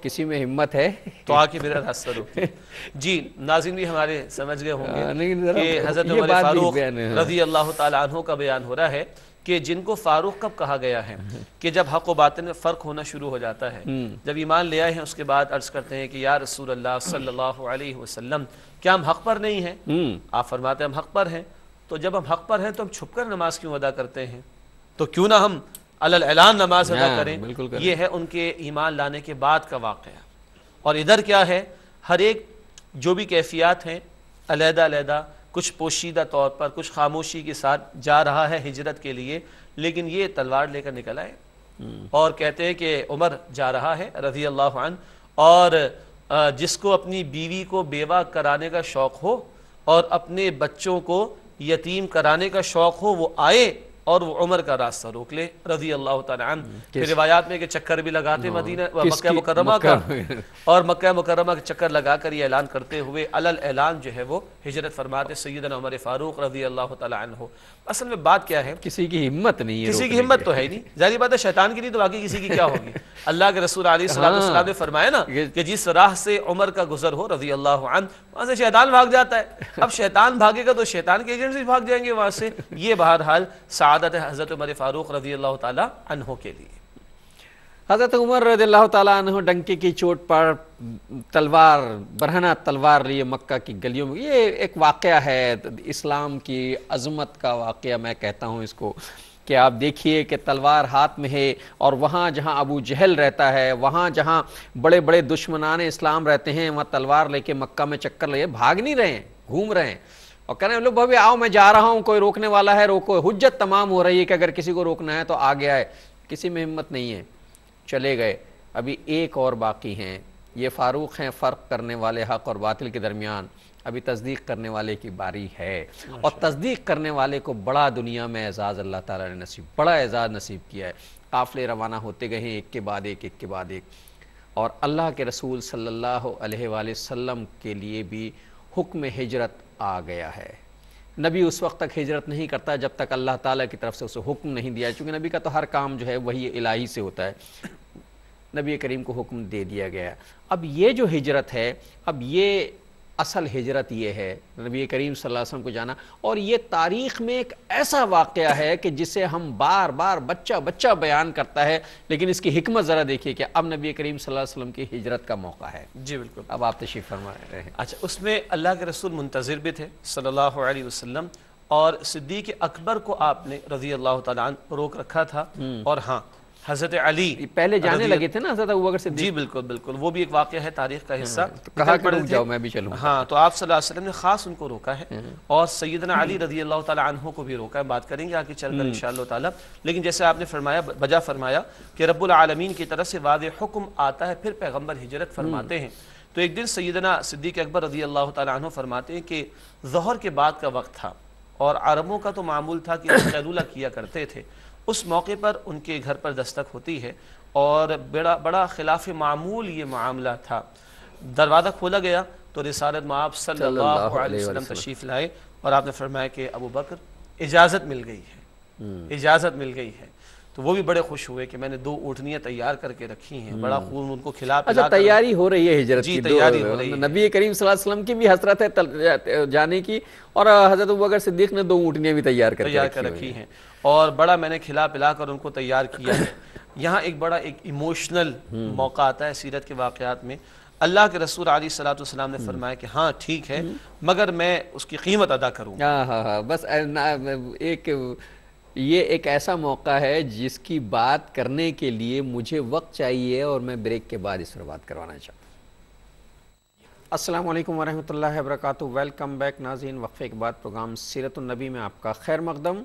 C: کسی میں ہمت ہے
D: تو آ کے میرا راستہ روک. جی ناظرین بھی ہمارے سمجھ گئے ہوں گے کہ حضرت عمر فاروق رضی اللہ تعالیٰ عنہ کا بیان ہو رہا ہے کہ جن کو فاروق کب کہا گیا ہے کہ جب حق و باطل میں فرق ہونا شروع ہو جاتا ہے. جب ایمان لے آئے ہیں اس کے بعد عرض کرتے ہیں کہ یا رسول اللہ صلی اللہ علیہ وسلم کیا ہم حق پر نہیں ہیں؟ آپ فرماتے ہیں ہم حق پر ہیں. تو جب ہم حق پر ہیں تو ہم چھپ کر نماز کیوں ادا کرتے ہیں؟ تو کیوں نہ ہم علی الاعلان نماز ادا کریں. یہ ہے ان کے ایمان لانے کے بعد کا واقعہ. اور ادھر کیا ہے, ہر ایک جو بھی کیفیات ہیں علیحدہ علیحدہ, کچھ پوشیدہ طور پر, کچھ خاموشی کے ساتھ جا رہا ہے ہجرت کے لیے, لیکن یہ تلوار لے کر نکل آئے. اور کہتے ہیں کہ عمر جا رہا ہے رضی اللہ عنہ, اور جس کو اپنی بیوی کو بیوہ کرانے کا شوق ہو اور اپنے بچوں کو یتیم کرانے کا شوق ہو, وہ آئے اور وہ عمر کا راستہ روک لے رضی اللہ تعالیٰ عنہ. پھر روایات میں کہ چکر بھی لگاتے مدینہ مکہ مکرمہ کا، اور مکہ مکرمہ کے چکر لگا کر یہ اعلان کرتے ہوئے علل اعلان جو ہے وہ ہجرت فرماتے سیدنا عمر فاروق رضی اللہ تعالیٰ عنہ. اصل میں بات کیا ہے،
C: کسی کی ہمت نہیں ہے،
D: کسی کی ہمت تو ہے نہیں، ظاہری بات ہے شیطان کی نہیں تو باقی کسی کی کیا ہوگی. اللہ کے رسول علیہ السلام نے فرمایا نا کہ جس راہ سے عمر کا گزر ہو رضی اللہ عنہ وہاں سے شیطان بھاگ جاتا ہے. اب شیطان بھاگے گا تو شیطان کے ایجنٹس بھی بھاگ جائیں گے وہاں سے. یہ بہرحال سعادت ہے حضرت عمر فاروق رضی اللہ تعالیٰ عنہ کے لیے.
C: حضرت عمر رضی اللہ تعالیٰ عنہ ڈنکے کی چوٹ پر تلوار برہنہ تلوار لیے مکہ کی گلیوں میں. یہ ایک واقعہ ہے اسلام کی عظمت کا واقعہ میں کہتا ہوں اس کو، کہ آپ دیکھیے کہ تلوار ہاتھ میں ہے اور وہاں جہاں ابو جہل رہتا ہے، وہاں جہاں بڑے بڑے دشمنان اسلام رہتے ہیں، وہاں تلوار لے کے مکہ میں چکر لے بھاگ نہیں رہے ہیں، گھوم رہے ہیں اور کہہ رہے ہیں لوگ بھائی آؤ میں جا رہا ہوں، کوئی روکنے والا ہے روکو. حجت تمام ہو رہی ہے کہ اگر کسی کو روکنا ہے تو آگے آئے. کسی میں ہمت نہیں ہے، چلے گئے. ابھی ایک اور باقی ہیں، یہ فاروق ہیں فرق کرنے والے حق اور باطل کے درمیان. ابھی تصدیق کرنے والے کی باری ہے، اور تصدیق کرنے والے کو بڑا دنیا میں اعزاز اللہ تعالیٰ نے بڑا اعزاز نصیب کیا ہے. قافلے روانہ ہوتے گئے ہیں ایک کے بعد ایک، ایک کے بعد ایک. اور اللہ کے رسول صلی اللہ علیہ وآلہ وسلم کے لیے بھی حکم ہجرت آ گیا ہے. نبی اس وقت تک ہجرت نہیں کرتا جب تک اللہ تعالیٰ کی طرف سے اسے حکم نہیں دیا، چونکہ نبی کا تو ہر کام جو ہے وہی الہی سے ہوتا ہے. نبی کریم کو حکم دے دیا گیا. اب یہ جو ہجرت ہے، اب یہ اصل ہجرت یہ ہے نبی کریم صلی اللہ علیہ وسلم کو جانا. اور یہ تاریخ میں ایک ایسا واقعہ ہے کہ جسے ہم بار بار بچہ بچہ بیان کرتا ہے، لیکن اس کی حکمت ذرا دیکھیے کہ اب نبی کریم صلی اللہ علیہ وسلم کی ہجرت کا موقع ہے.
D: جی بالکل.
C: اب آپ تشریف فرما رہے ہیں.
D: اچھا، اس میں اللہ کے رسول منتظر بھی تھے صلی اللہ علیہ وسلم، اور صدیق اکبر کو آپ نے رضی اللہ تعالیٰ عنہ روک رکھا تھا. اور ہاں حضرت علی
C: پہلے جانے لگے تھے نا حضرت ابوبکر صدیق.
D: جی بالکل بالکل، وہ بھی ایک واقعہ ہے تاریخ کا حصہ.
C: کہا کہ رک جاؤ میں بھی چلوں.
D: ہاں، تو آپ صلی اللہ علیہ وسلم نے خاص ان کو روکا ہے، اور سیدنا علی رضی اللہ تعالیٰ عنہ کو بھی روکا ہے. بات کریں گے آگے چل کر انشاءاللہ تعالیٰ. لیکن جیسے آپ نے فرمایا بجا فرمایا کہ رب العالمین کی طرف سے واضح حکم آتا ہے پھر پیغمبر ہجرت فرماتے ہیں. تو ایک دن سیدنا صدیق اکبر رضی اللہ تعالیٰ عنہ فرماتے ہیں کہ ظہر کے بعد کا وقت تھا، اور عربوں کا تو معمول تھا کہ وہ قیلولہ کیا کرتے تھے. اس موقع پر ان کے گھر پر دستک ہوتی ہے، اور بڑا خلاف معمول یہ معاملہ تھا. دروازہ کھولا گیا تو رسالت مآب صلی اللہ علیہ وسلم تشریف لائے، اور آپ نے فرمایا کہ ابو بکر اجازت مل گئی ہے، اجازت مل گئی ہے. تو وہ بھی بڑے خوش ہوئے کہ میں نے 2 اونٹنیاں تیار کر کے رکھی ہیں، بڑا خوب ان کو کھلا پلا کر.
C: تیاری ہو رہی ہے ہجرت کی.
D: تیاری ہو رہی ہے.
C: نبی کریم صلی اللہ علیہ وسلم کی بھی حسرت ہے جانے کی، اور حضرت ابوبکر صدیق نے 2 اونٹنیاں بھی تیار کر
D: رکھی ہیں، اور بڑا میں نے کھلا پلا کر ان کو تیار کیا ہے. یہاں ایک بڑا ایموشنل موقع آتا ہے سیرت کے واقعات میں. اللہ کے رسول علیہ الصلوۃ والسلام نے فرمایا کہ ہاں ٹھیک ہے، مگر میں اس کی قیمت ادا کروں گا.
C: بس یہ ایک ایسا موقع ہے جس کی بات کرنے کے لیے مجھے وقت چاہیے، اور میں بریک کے بعد اس پر بات کروانا چاہتا ہوں. السلام علیکم ورحمۃ اللہ وبرکاتہ. ویلکم بیک ناظرین. وقفے کے بعد پروگرام سیرت النبی میں آپ کا خیر مقدم.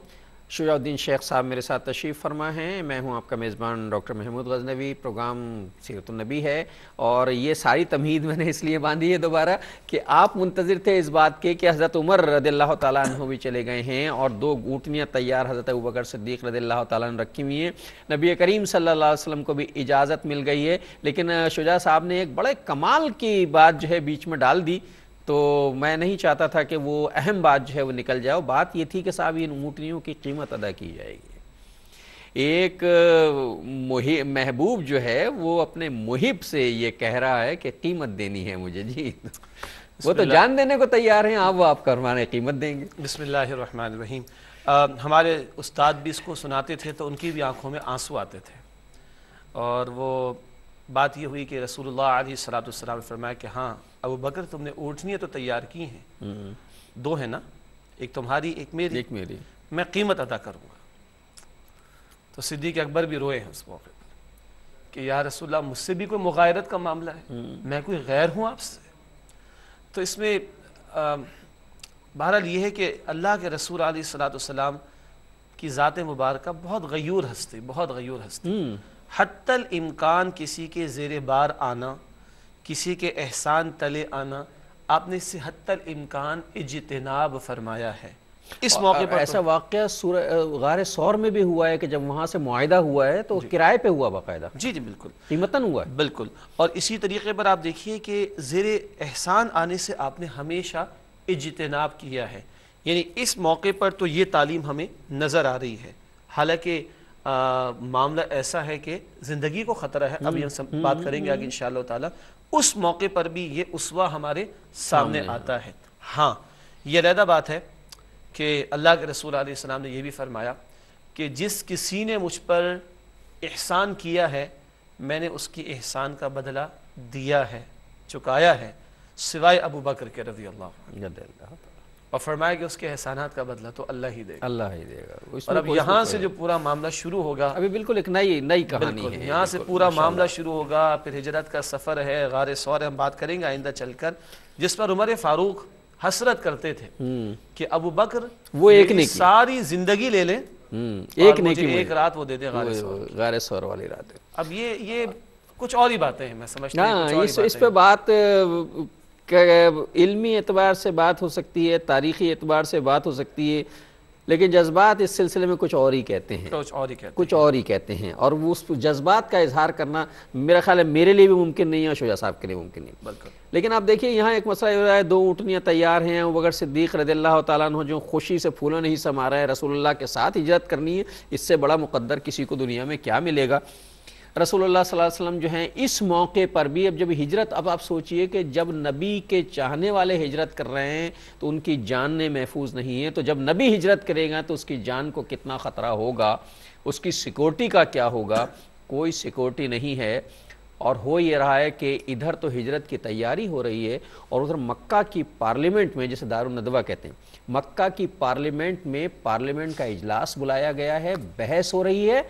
C: شجاع الدین شیخ صاحب میرے ساتھ تشریف فرما ہیں. میں ہوں آپ کا میزبان ڈاکٹر محمود غزنوی. پروگرام سیرت النبی ہے، اور یہ ساری تمہید میں نے اس لیے باندھی ہے دوبارہ کہ آپ منتظر تھے اس بات کے کہ حضرت عمر رضی اللہ تعالیٰ عنہ بھی چلے گئے ہیں، اور 2 اونٹنیاں تیار حضرت ابوبکر صدیق رضی اللہ تعالیٰ عنہ رکھی ہوئی ہیں. نبی کریم صلی اللہ علیہ وسلم کو بھی اجازت مل گئی ہے. لیکن شجاع صاحب نے ایک بڑے کمال کی بات جو ہے بیچ میں ڈال دی، تو میں نہیں چاہتا تھا کہ وہ اہم بات جو ہے وہ نکل جائے. بات یہ تھی کہ صاحب ان اونٹنیوں کی قیمت ادا کی جائے گی. ایک محبوب جو ہے وہ اپنے محب سے یہ کہہ رہا ہے کہ قیمت دینی ہے مجھے. جی وہ تو جان دینے کو تیار ہیں، آپ فرمانے قیمت دیں گے.
D: بسم اللہ الرحمن الرحیم. ہمارے استاد بھی اس کو سناتے تھے تو ان کی بھی آنکھوں میں آنسو آتے تھے، اور وہ بات یہ ہوئی کہ رسول اللہ علیہ السلام نے فرمایا کہ ہاں ابو بکر تم نے اونٹنیاں تو تیار کی ہیں، 2 ہیں نا، ایک تمہاری ایک میری، میں قیمت ادا کروں گا. تو صدیق اکبر بھی روئے ہیں اس موقع پر کہ یا رسول اللہ مجھ سے بھی کوئی مغایرت کا معاملہ ہے، میں کوئی غیر ہوں آپ سے. تو اس میں بہرحال یہ ہے کہ اللہ کے رسول علیہ السلام کی ذات مبارکہ بہت غیور ہستی، حتی الامکان کسی کے زیر بار آنا، کسی کے احسان تلے آنا، آپ نے اس سے حتی الامکان اجتناب فرمایا ہے. اس موقع پر
C: ایسا واقعہ غار ثور میں بھی ہوا ہے کہ جب وہاں سے معاہدہ ہوا ہے تو کرائے پہ ہوا باقاعدہ.
D: جی جی بالکل
C: قیمتاً ہوا ہے.
D: بالکل. اور اسی طریقے پر آپ دیکھیے کہ زیر احسان آنے سے آپ نے ہمیشہ اجتناب کیا ہے. یعنی اس موقع پر تو یہ تعلیم ہمیں نظر آ رہی ہے. حالانکہ معاملہ ایسا ہے کہ زندگی کو خطرہ ہے, ابھی ہم بات کریں گے آگے انشاءاللہ تعالی. اس موقع پر بھی یہ اسوہ ہمارے سامنے آتا ہے. ہاں یہ علیحدہ بات ہے کہ اللہ کے رسول علیہ السلام نے یہ بھی فرمایا کہ جس کسی نے مجھ پر احسان کیا ہے میں نے اس کی احسان کا بدلہ دیا ہے, چکایا ہے, سوائے ابو بکر کے رضی اللہ عنہ. اور فرمایا کہ اس کے احسانات کا بدلہ تو اللہ ہی دے گا.
C: اللہ ہی دے گا.
D: اور اب یہاں سے جو پورا معاملہ شروع ہوگا,
C: ابھی بالکل ایک نئی کہانی ہے.
D: یہاں سے پورا معاملہ شروع ہوگا. پھر ہجرت کا سفر ہے, غار ثور ہم بات کریں گے آئندہ چل کر, جس پر عمر فاروق حسرت کرتے تھے کہ ابو بکر
C: وہ ایک نیکی
D: ساری زندگی لے لیں,
C: ایک نیکی
D: ایک رات وہ دے دیں
C: غار ثور والی رات.
D: اب یہ کچھ اور ہی باتیں ہیں, میں سمجھتا ہوں
C: اس پہ بات علمی اعتبار سے بات ہو سکتی ہے, تاریخی اعتبار سے بات ہو سکتی ہے, لیکن جذبات اس سلسلے میں کچھ اور ہی کہتے ہیں, کچھ اور ہی کہتے ہیں. اور وہ اس جذبات کا اظہار کرنا میرا خیال ہے میرے لیے بھی ممکن نہیں ہے اور شجاع صاحب کے لیے ممکن نہیں.
D: بالکل. لیکن
C: لیکن آپ دیکھیے یہاں ایک مسئلہ یہ ہو رہا ہے, 2 اونٹنیاں تیار ہیں, ابو بکر صدیق رضی اللہ تعالیٰ عنہ جو خوشی سے پھولوں نہیں سما رہا ہے, رسول اللہ کے ساتھ ہجرت کرنی ہے, اس سے بڑا مقدر کسی کو دنیا میں کیا ملے گا. رسول اللہ صلی اللہ علیہ وسلم جو ہیں اس موقع پر بھی, اب جب ہجرت, اب آپ سوچئے کہ جب نبی کے چاہنے والے ہجرت کر رہے ہیں تو ان کی جانیں محفوظ نہیں ہیں, تو جب نبی ہجرت کرے گا تو اس کی جان کو کتنا خطرہ ہوگا, اس کی سیکورٹی کا کیا ہوگا. کوئی سیکورٹی نہیں ہے. اور ہو یہ رہا ہے کہ ادھر تو ہجرت کی تیاری ہو رہی ہے اور ادھر مکہ کی پارلیمنٹ میں, جسے دار الندوہ کہتے ہیں, مکہ کی پارلیمنٹ میں پارلیمنٹ کا اجلاس بلایا گیا ہے, بحث ہو رہی ہے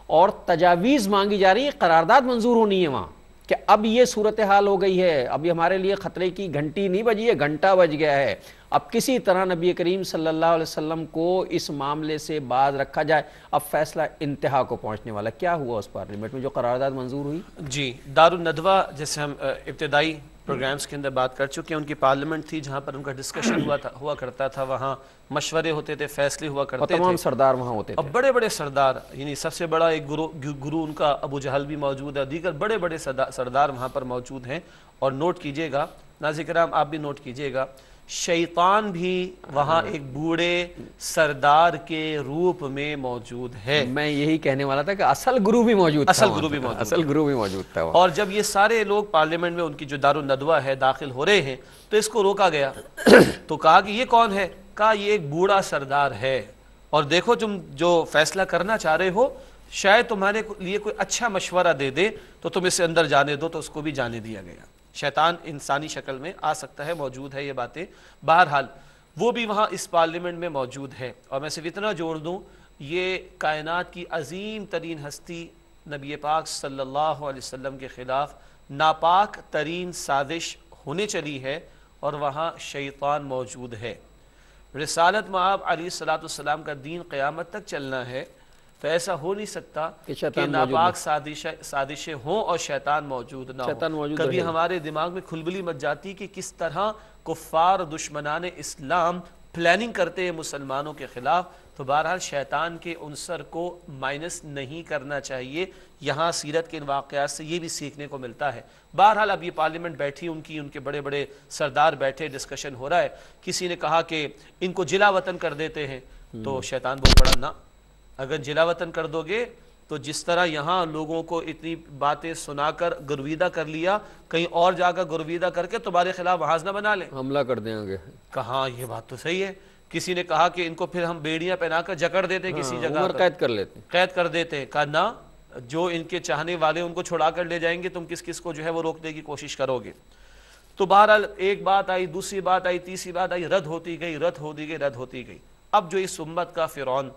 C: اور تجاویز مانگی جا رہی ہے, قرارداد منظور ہونی ہے وہاں کہ اب یہ صورتحال ہو گئی ہے, اب ہمارے لیے خطرے کی گھنٹی نہیں بجی ہے, گھنٹہ بج گیا ہے. اب کسی طرح نبی کریم صلی اللہ علیہ وسلم کو اس معاملے سے باز رکھا جائے. اب فیصلہ انتہا کو پہنچنے والا. کیا ہوا اس پارلیمنٹ میں جو قرارداد منظور ہوئی؟
D: جی, دار الندوہ جیسے ہم ابتدائی پروگرامز کے اندر بات کر چکے ہیں, ان کی پارلیمنٹ تھی جہاں پر ان کا ڈسکشن ہوا کرتا تھا, وہاں مشورے ہوتے تھے, فیصلے ہوا کرتے تھے,
C: تمام سردار وہاں ہوتے تھے.
D: اور بڑے بڑے سردار, یعنی سب سے بڑا ایک گرو ان کا ابو جہل بھی موجود ہے, دیگر بڑے بڑے سردار وہاں پر موجود ہیں. اور نوٹ کیجئے گا ناظرین کرام, آپ بھی نوٹ کیجئے گا, شیطان بھی وہاں ایک بوڑھے سردار کے روپ میں موجود ہے.
C: میں یہی کہنے والا تھا کہ اصل گرو بھی موجود تھا, اصل گرو بھی موجود تھا.
D: اور جب یہ سارے لوگ پارلیمنٹ میں, ان کی جو دار الندوہ ہے, داخل ہو رہے ہیں تو اس کو روکا گیا. تو کہا کہ یہ کون ہے؟ کہا یہ ایک بوڑھا سردار ہے, اور دیکھو تم جو فیصلہ کرنا چاہ رہے ہو شاید تمہارے لیے کوئی اچھا مشورہ دے دے تو تم اسے اندر جانے دو. تو اس کو بھی جانے دیا گیا. شیطان انسانی شکل میں آ سکتا ہے, موجود ہے یہ باتیں. بہرحال وہ بھی وہاں اس پارلیمنٹ میں موجود ہے. اور میں صرف اتنا جوڑ دوں, یہ کائنات کی عظیم ترین ہستی نبی پاک صلی اللہ علیہ وسلم کے خلاف ناپاک ترین سازش ہونے چلی ہے, اور وہاں شیطان موجود ہے. رسالت مآب علیہ السلام کا دین قیامت تک چلنا ہے, تو ایسا ہو نہیں سکتا کہ ناپاک سازشیں ہوں اور شیطان موجود نہ ہو. کبھی ہمارے دماغ میں کھلبلی مچ جاتی کہ کس طرح کفار دشمنان اسلام پلاننگ کرتے ہیں مسلمانوں کے خلاف. تو بہرحال شیطان کے عنصر کو مائنس نہیں کرنا چاہیے. یہاں سیرت کے ان واقعات سے یہ بھی سیکھنے کو ملتا ہے. بہرحال اب یہ پارلیمنٹ بیٹھی, ان کے بڑے بڑے سردار بیٹھے, ڈسکشن ہو رہا ہے. کسی نے کہا کہ ان کو جلا وطن کر دیتے ہیں, تو شیطان بول پڑا نہ, اگر جلا وطن کر دو گے تو جس طرح یہاں لوگوں کو اتنی باتیں سنا کر گرویدہ کر لیا, کہیں اور جا کر گرویدہ کر کے تمہارے خلاف محاذ نہ بنا لیں,
C: حملہ کر دیں گے.
D: کہاں یہ بات تو صحیح ہے. کسی نے کہا کہ ان کو پھر ہم بیڑیاں پہنا کر جکڑ دیتے کسی جگہ, قید کر دیتے. کہا نہ, جو ان کے چاہنے والے ان کو چھڑا کر لے جائیں گے, تم کس کو جو ہے وہ روکنے کی کوشش کرو گے. تو بہرحال ایک بات آئی, دوسری بات آئی, تیسری بات آئی, رد ہوتی گئی. اب جو اس امت کا فرعون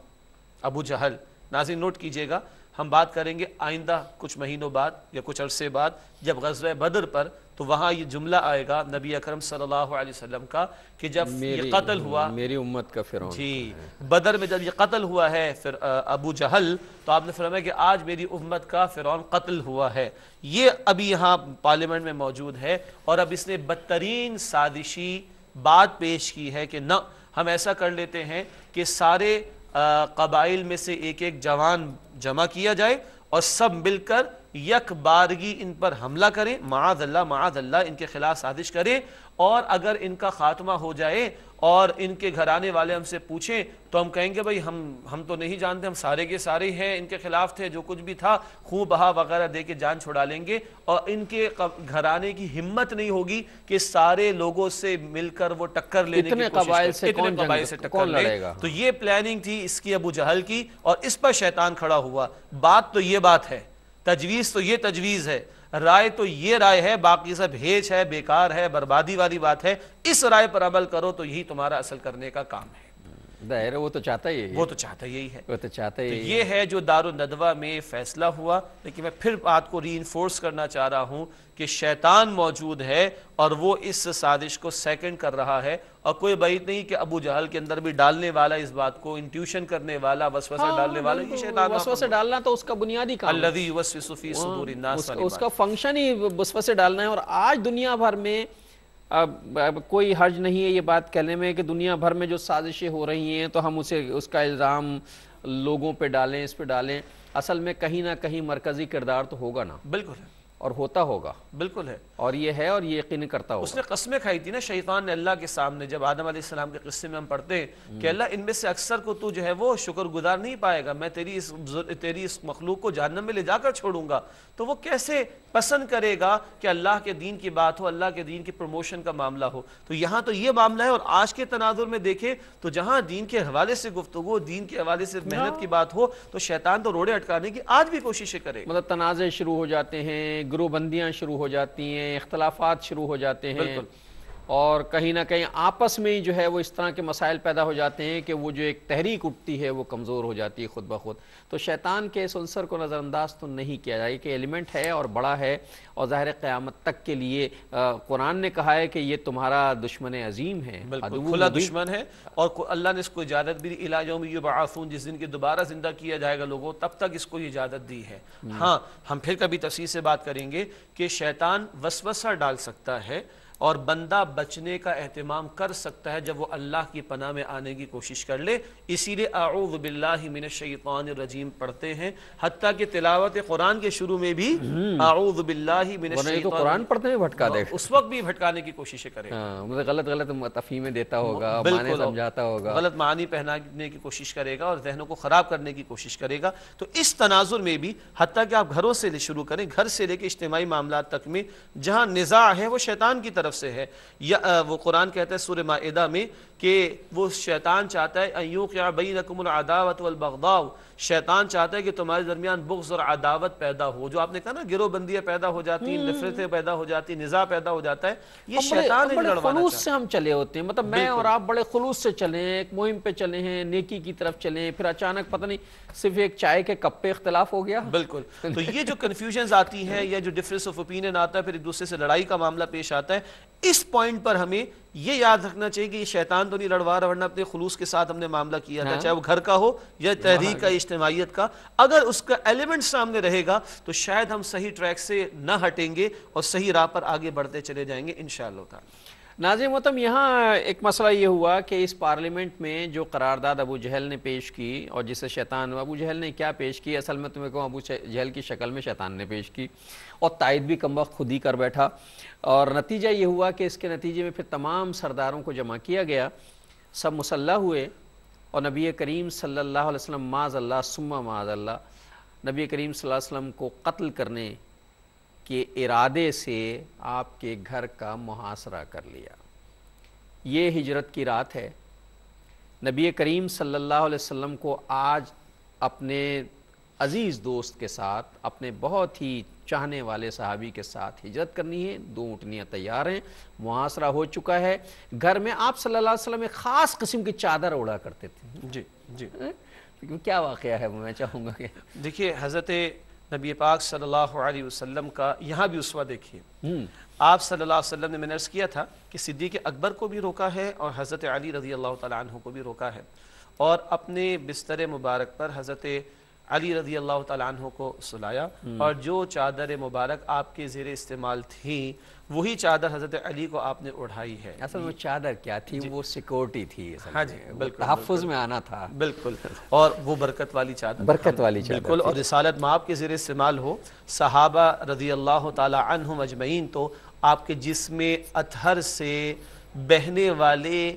D: ابو جہل, ناظرین نوٹ کیجئے گا, ہم بات کریں گے آئندہ کچھ مہینوں بعد یا کچھ عرصے بعد جب غزوہ بدر پر, تو وہاں یہ جملہ آئے گا نبی اکرم صلی اللہ علیہ وسلم کا کہ جب یہ قتل ہوا,
C: میری امت کا فرعون,
D: جی بدر میں جب یہ قتل ہوا ہے پھر ابو جہل, تو آپ نے فرمایا کہ آج میری امت کا فرعون قتل ہوا ہے. یہ ابھی یہاں پارلیمنٹ میں موجود ہے, اور اب اس نے بدترین سازشی بات پیش کی ہے کہ نہ, ہم ایسا کر لیتے ہیں کہ سارے قبائل میں سے ایک ایک جوان جمع کیا جائے اور سب مل کر یک بارگی ان پر حملہ کریں، معاذ اللہ ان کے خلاف سازش کریں، اور اگر ان کا خاتمہ ہو جائے اور ان کے گھرانے والے ہم سے پوچھیں تو ہم کہیں گے بھائی ہم تو نہیں جانتے، ہم سارے کے سارے ہیں ان کے خلاف تھے، جو کچھ بھی تھا خون بہا وغیرہ دے کے جان چھڑا لیں گے، اور ان کے گھرانے کی ہمت نہیں ہوگی کہ سارے لوگوں سے مل کر وہ ٹکر لینے کی کوشش کریں، اتنے قبائل سے ٹکر لیں۔ تو یہ پلاننگ تھی اس کی ابو جہل کی، اور اس پر شیطان کھڑا ہوا۔ بات تو یہ بات ہے، تجویز تو یہ تجویز ہے، رائے تو یہ رائے ہے، باقی سب ہیچ ہے، بیکار ہے، بربادی والی بات ہے۔ اس رائے پر عمل کرو تو یہی تمہارا اصل کرنے کا کام ہے۔
C: ظاہر ہے وہ تو چاہتا ہی ہے،
D: وہ تو چاہتا یہی ہے،
C: وہ تو چاہتا ہی ہے۔
D: یہ ہے جو دارالندوہ میں فیصلہ ہوا۔ لیکن میں پھر بات کو ری انفورس کرنا چاہ رہا ہوں کہ شیطان موجود ہے اور وہ اس سازش کو سیکنڈ کر رہا ہے، اور کوئی بعید نہیں کہ ابو جہل کے اندر بھی ڈالنے والا، اس بات کو انٹیوشن کرنے والا، وسوسہ ڈالنے والا یہ شیطان۔
C: وسوسہ ڈالنا تو اس کا بنیادی کام ہے،
D: الذی یوسوس فی صدور الناس،
C: اس کا فنکشن ہی وسوسے ڈالنا ہے۔ اور آج دنیا بھر میں اب کوئی حرج نہیں ہے یہ بات کہنے میں کہ دنیا بھر میں جو سازشیں ہو رہی ہیں تو ہم اس کا الزام لوگوں پہ ڈالیں، اس پہ ڈالیں۔ اصل میں کہیں نہ کہیں مرکزی کردار تو ہوگا نا،
D: بالکل ہے،
C: اور ہوتا ہوگا،
D: بالکل ہے،
C: اور یہ ہے، اور یہ یقین کرتا ہوگا۔
D: اس نے قسمیں کھائی تھی نا شیطان نے اللہ کے سامنے، جب آدم علیہ السلام کے قصے میں ہم پڑھتے ہیں کہ اللہ ان میں سے اکثر کو تو جو ہے وہ شکر گزار نہیں پائے گا، میں تیری اس مخلوق کو جہنم میں لے جا کر چھوڑوں گا، تو وہ کیسے پسند کرے گا کہ اللہ کے دین کی بات ہو، اللہ کے دین کی پروموشن کا معاملہ ہو۔ تو یہاں تو یہ معاملہ ہے، اور آج کے تناظر میں دیکھیں تو جہاں دین کے حوالے سے گفتگو، دین کے حوالے سے محنت کی بات ہو تو شیطان تو روڑے اٹکانے کی آج بھی کوششیں کرے،
C: مطلب تنازع شروع ہو جاتے ہیں، گروہ بندیاں شروع ہو جاتی ہیں، اختلافات شروع ہو جاتے ہیں، اور کہیں نہ کہیں آپس میں جو ہے وہ اس طرح کے مسائل پیدا ہو جاتے ہیں کہ وہ جو ایک تحریک اٹھتی ہے وہ کمزور ہو جاتی ہے خود بخود۔ تو شیطان کے اس عنصر کو نظر انداز تو نہیں کیا جائے کہ ایلیمنٹ ہے اور بڑا ہے، اور ظاہر قیامت تک کے لیے قرآن نے کہا ہے کہ یہ تمہارا دشمن عظیم ہے،
D: بالکل کھلا دشمن ہے، اور اللہ نے اس کو اجازت بھی دی، الی یوم یبعثون، جس دن کے دوبارہ زندہ کیا جائے گا لوگوں، تب تک اس کو یہ اجازت دی ہے۔ ہاں ہم پھر کبھی تفصیل سے بات کریں گے کہ شیطان وسوسہ ڈال سکتا ہے اور بندہ بچنے کا اہتمام کر سکتا ہے جب وہ اللہ کی پناہ میں آنے کی کوشش کر لے۔ اسی لیے اعوذ باللہ من الشیطان الرجیم پڑھتے ہیں، حتیٰ کہ تلاوت قرآن کے شروع میں بھی اعوذ باللہ من الشیطان،
C: تو قرآن پڑھتے ہوئے بھٹکا دے،
D: اس وقت بھی بھٹکانے کی کوششیں کرے گا،
C: غلط تفہیمیں دیتا ہوگا، معنی سمجھاتا ہوگا،
D: غلط معنی پہنانے کی کوشش کرے گا اور ذہنوں کو خراب کرنے کی کوشش کرے گا۔ تو اس تناظر میں بھی حتیٰ کہ آپ گھروں سے شروع کریں، گھر سے لے کے اجتماعی معاملات تک میں جہاں نزاع ہے وہ شیطان کی طرف سے ہے، یا وہ قرآن کہتا ہے سورہ مائدہ میں کہ وہ شیطان چاہتا ہے ان یوقع بینکم العداوۃ والبغضاء، شیطان چاہتا ہے کہ تمہارے درمیان بغض اور عداوت پیدا ہو، جو آپ نے کہا نا گروہ بندیاں پیدا ہو جاتی ہیں، نفرتیں پیدا ہو جاتی ہیں، نزاع پیدا ہو جاتا ہے، یہ شیطان ہے لڑوانا
C: خلوص سے ہم چلے ہوتے ہیں، مطلب میں اور آپ بڑے خلوص سے چلیں، ایک مہم پہ چلے ہیں، نیکی کی طرف چلیں، پھر اچانک پتہ نہیں صرف ایک چائے کے کپ پہ اختلاف ہو گیا۔
D: بالکل، تو یہ جو کنفیوژنز آتی ہیں یا جو ڈفرینس آف اوپینین آتا ہے، پھر ایک دوسرے سے لڑائی کا معاملہ پیش آتا ہے، اس پوائنٹ پر ہمیں یہ یاد رکھنا چاہیے کہ یہ شیطان تو نہیں لڑوا رہا، ورنہ اپنے خلوص کے ساتھ ہم نے معاملہ کیا تھا، چاہے وہ گھر کا ہو یا تحریک کا، اجتماعیت کا، اگر اس کا ایلیمنٹ سامنے رہے گا تو شاید ہم صحیح ٹریک سے نہ ہٹیں گے اور صحیح راہ پر آگے بڑھتے چلے جائیں گے انشاءاللہ تعالی۔
C: ناظرین محترم، یہاں ایک مسئلہ یہ ہوا کہ اس پارلیمنٹ میں جو قرارداد ابو جہل نے پیش کی اور جسے شیطان، ابو جہل نے کیا پیش کی، اصل میں تمہیں کہوں ابو جہل کی شکل میں شیطان نے پیش کی، اور تائید بھی کم وقت خود ہی کر بیٹھا، اور نتیجہ یہ ہوا کہ اس کے نتیجے میں پھر تمام سرداروں کو جمع کیا گیا، سب مسلح ہوئے، اور نبی کریم صلی اللہ علیہ وسلم معاذ اللہ ثم معاذ اللہ نبی کریم صلی اللہ علیہ وسلم کو قتل کرنے کے ارادے سے آپ کے گھر کا محاصرہ کر لیا۔ یہ ہجرت کی رات ہے، نبی کریم صلی اللہ علیہ وسلم کو آج اپنے عزیز دوست کے ساتھ، اپنے بہت ہی چاہنے والے صحابی کے ساتھ ہجرت کرنی ہے، 2 اونٹنیاں تیار ہیں، محاصرہ ہو چکا ہے، گھر میں آپ صلی اللہ علیہ وسلم ایک خاص قسم کی چادر اوڑا کرتے تھے۔
D: جی جی،
C: کیا واقعہ ہے میں چاہوں گا کہ
D: دیکھیے حضرت نبی پاک صلی اللہ علیہ وسلم کا یہاں بھی اسوہ دیکھیے، آپ صلی اللہ علیہ وسلم نے، میں نے عرض کیا تھا کہ صدیق اکبر کو بھی روکا ہے اور حضرت علی رضی اللہ تعالیٰ عنہ کو بھی روکا ہے، اور اپنے بستر مبارک پر حضرت علی رضی اللہ تعالیٰ عنہ کو سلایا اور جو چادر مبارک آپ کے زیر استعمال تھی وہی چادر حضرت علی کو آپ نے اڑھائی ہے.
C: اصل میں چادر کیا تھی؟ وہ سیکورٹی تھی.
D: ہاں جی بالکل،
C: تحفظ میں آنا تھا.
D: بالکل، اور وہ برکت والی چادر،
C: برکت والی چادر
D: بالکل. اور رسالت مآب کے زیر استعمال ہو. صحابہ رضی اللہ تعالیٰ عنہم اجمعین تو آپ کے جسم اطہر سے بہنے والے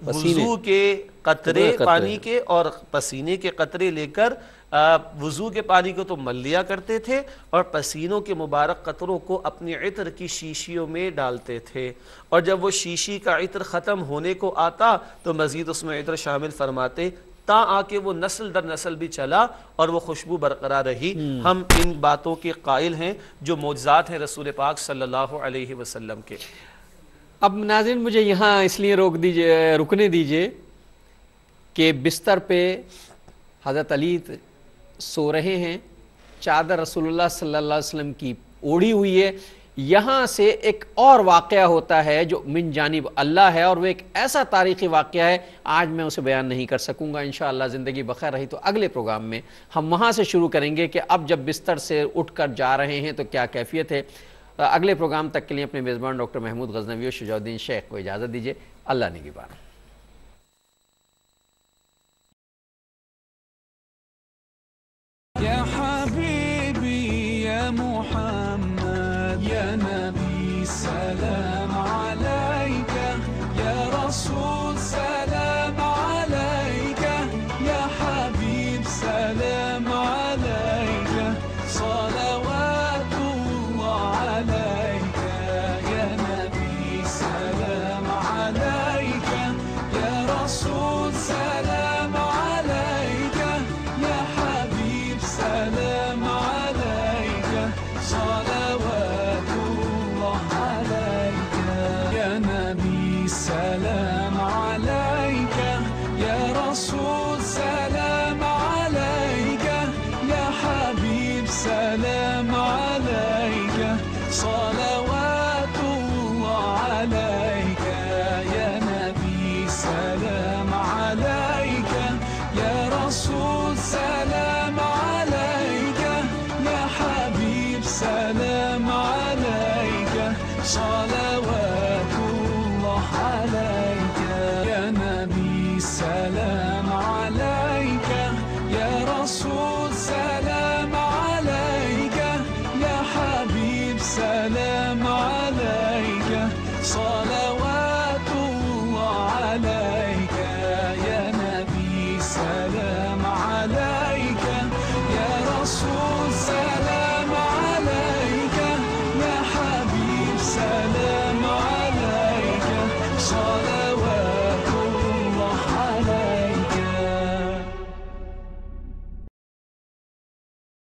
D: وضو کے قطرے پانی کے اور پسینے کے قطرے لے کر وضو کے پانی کو تو مل لیا کرتے تھے اور پسینوں کے مبارک قطروں کو اپنی عطر کی شیشیوں میں ڈالتے تھے، اور جب وہ شیشی کا عطر ختم ہونے کو آتا تو مزید اس میں عطر شامل فرماتے تا آ کے وہ نسل در نسل بھی چلا اور وہ خوشبو برقرار رہی. ہم ان باتوں کے قائل ہیں جو معجزات ہیں رسول پاک صلی اللہ علیہ وسلم کے.
C: اب ناظرین مجھے یہاں اس لیے رکنے دیجئے کہ بستر پہ حضرت علی سو رہے ہیں، چادر رسول اللہ صلی اللہ علیہ وسلم کی اوڑھی ہوئی ہے. یہاں سے ایک اور واقعہ ہوتا ہے جو من جانب اللہ ہے، اور وہ ایک ایسا تاریخی واقعہ ہے آج میں اسے بیان نہیں کر سکوں گا. انشاءاللہ زندگی بخیر رہی تو اگلے پروگرام میں ہم وہاں سے شروع کریں گے کہ اب جب بستر سے اٹھ کر جا رہے ہیں تو کیا کیفیت ہے. اگلے پروگرام تک کے لیے اپنے میزبان ڈاکٹر محمود غزنوی اور شجاع الدین شیخ کو اجازت دیجیے. اللہ نگہبان.
B: يا حبيبي يا محمد يا نبي سلام عليك يا رسول سلام عليك يا حبيب سلام عليك صلوات الله عليك يا نبي سلام عليك يا رسول سلام عليك يا حبيب سلام عليك صلوات الله عليك يا نبي سلام عليك يا رسول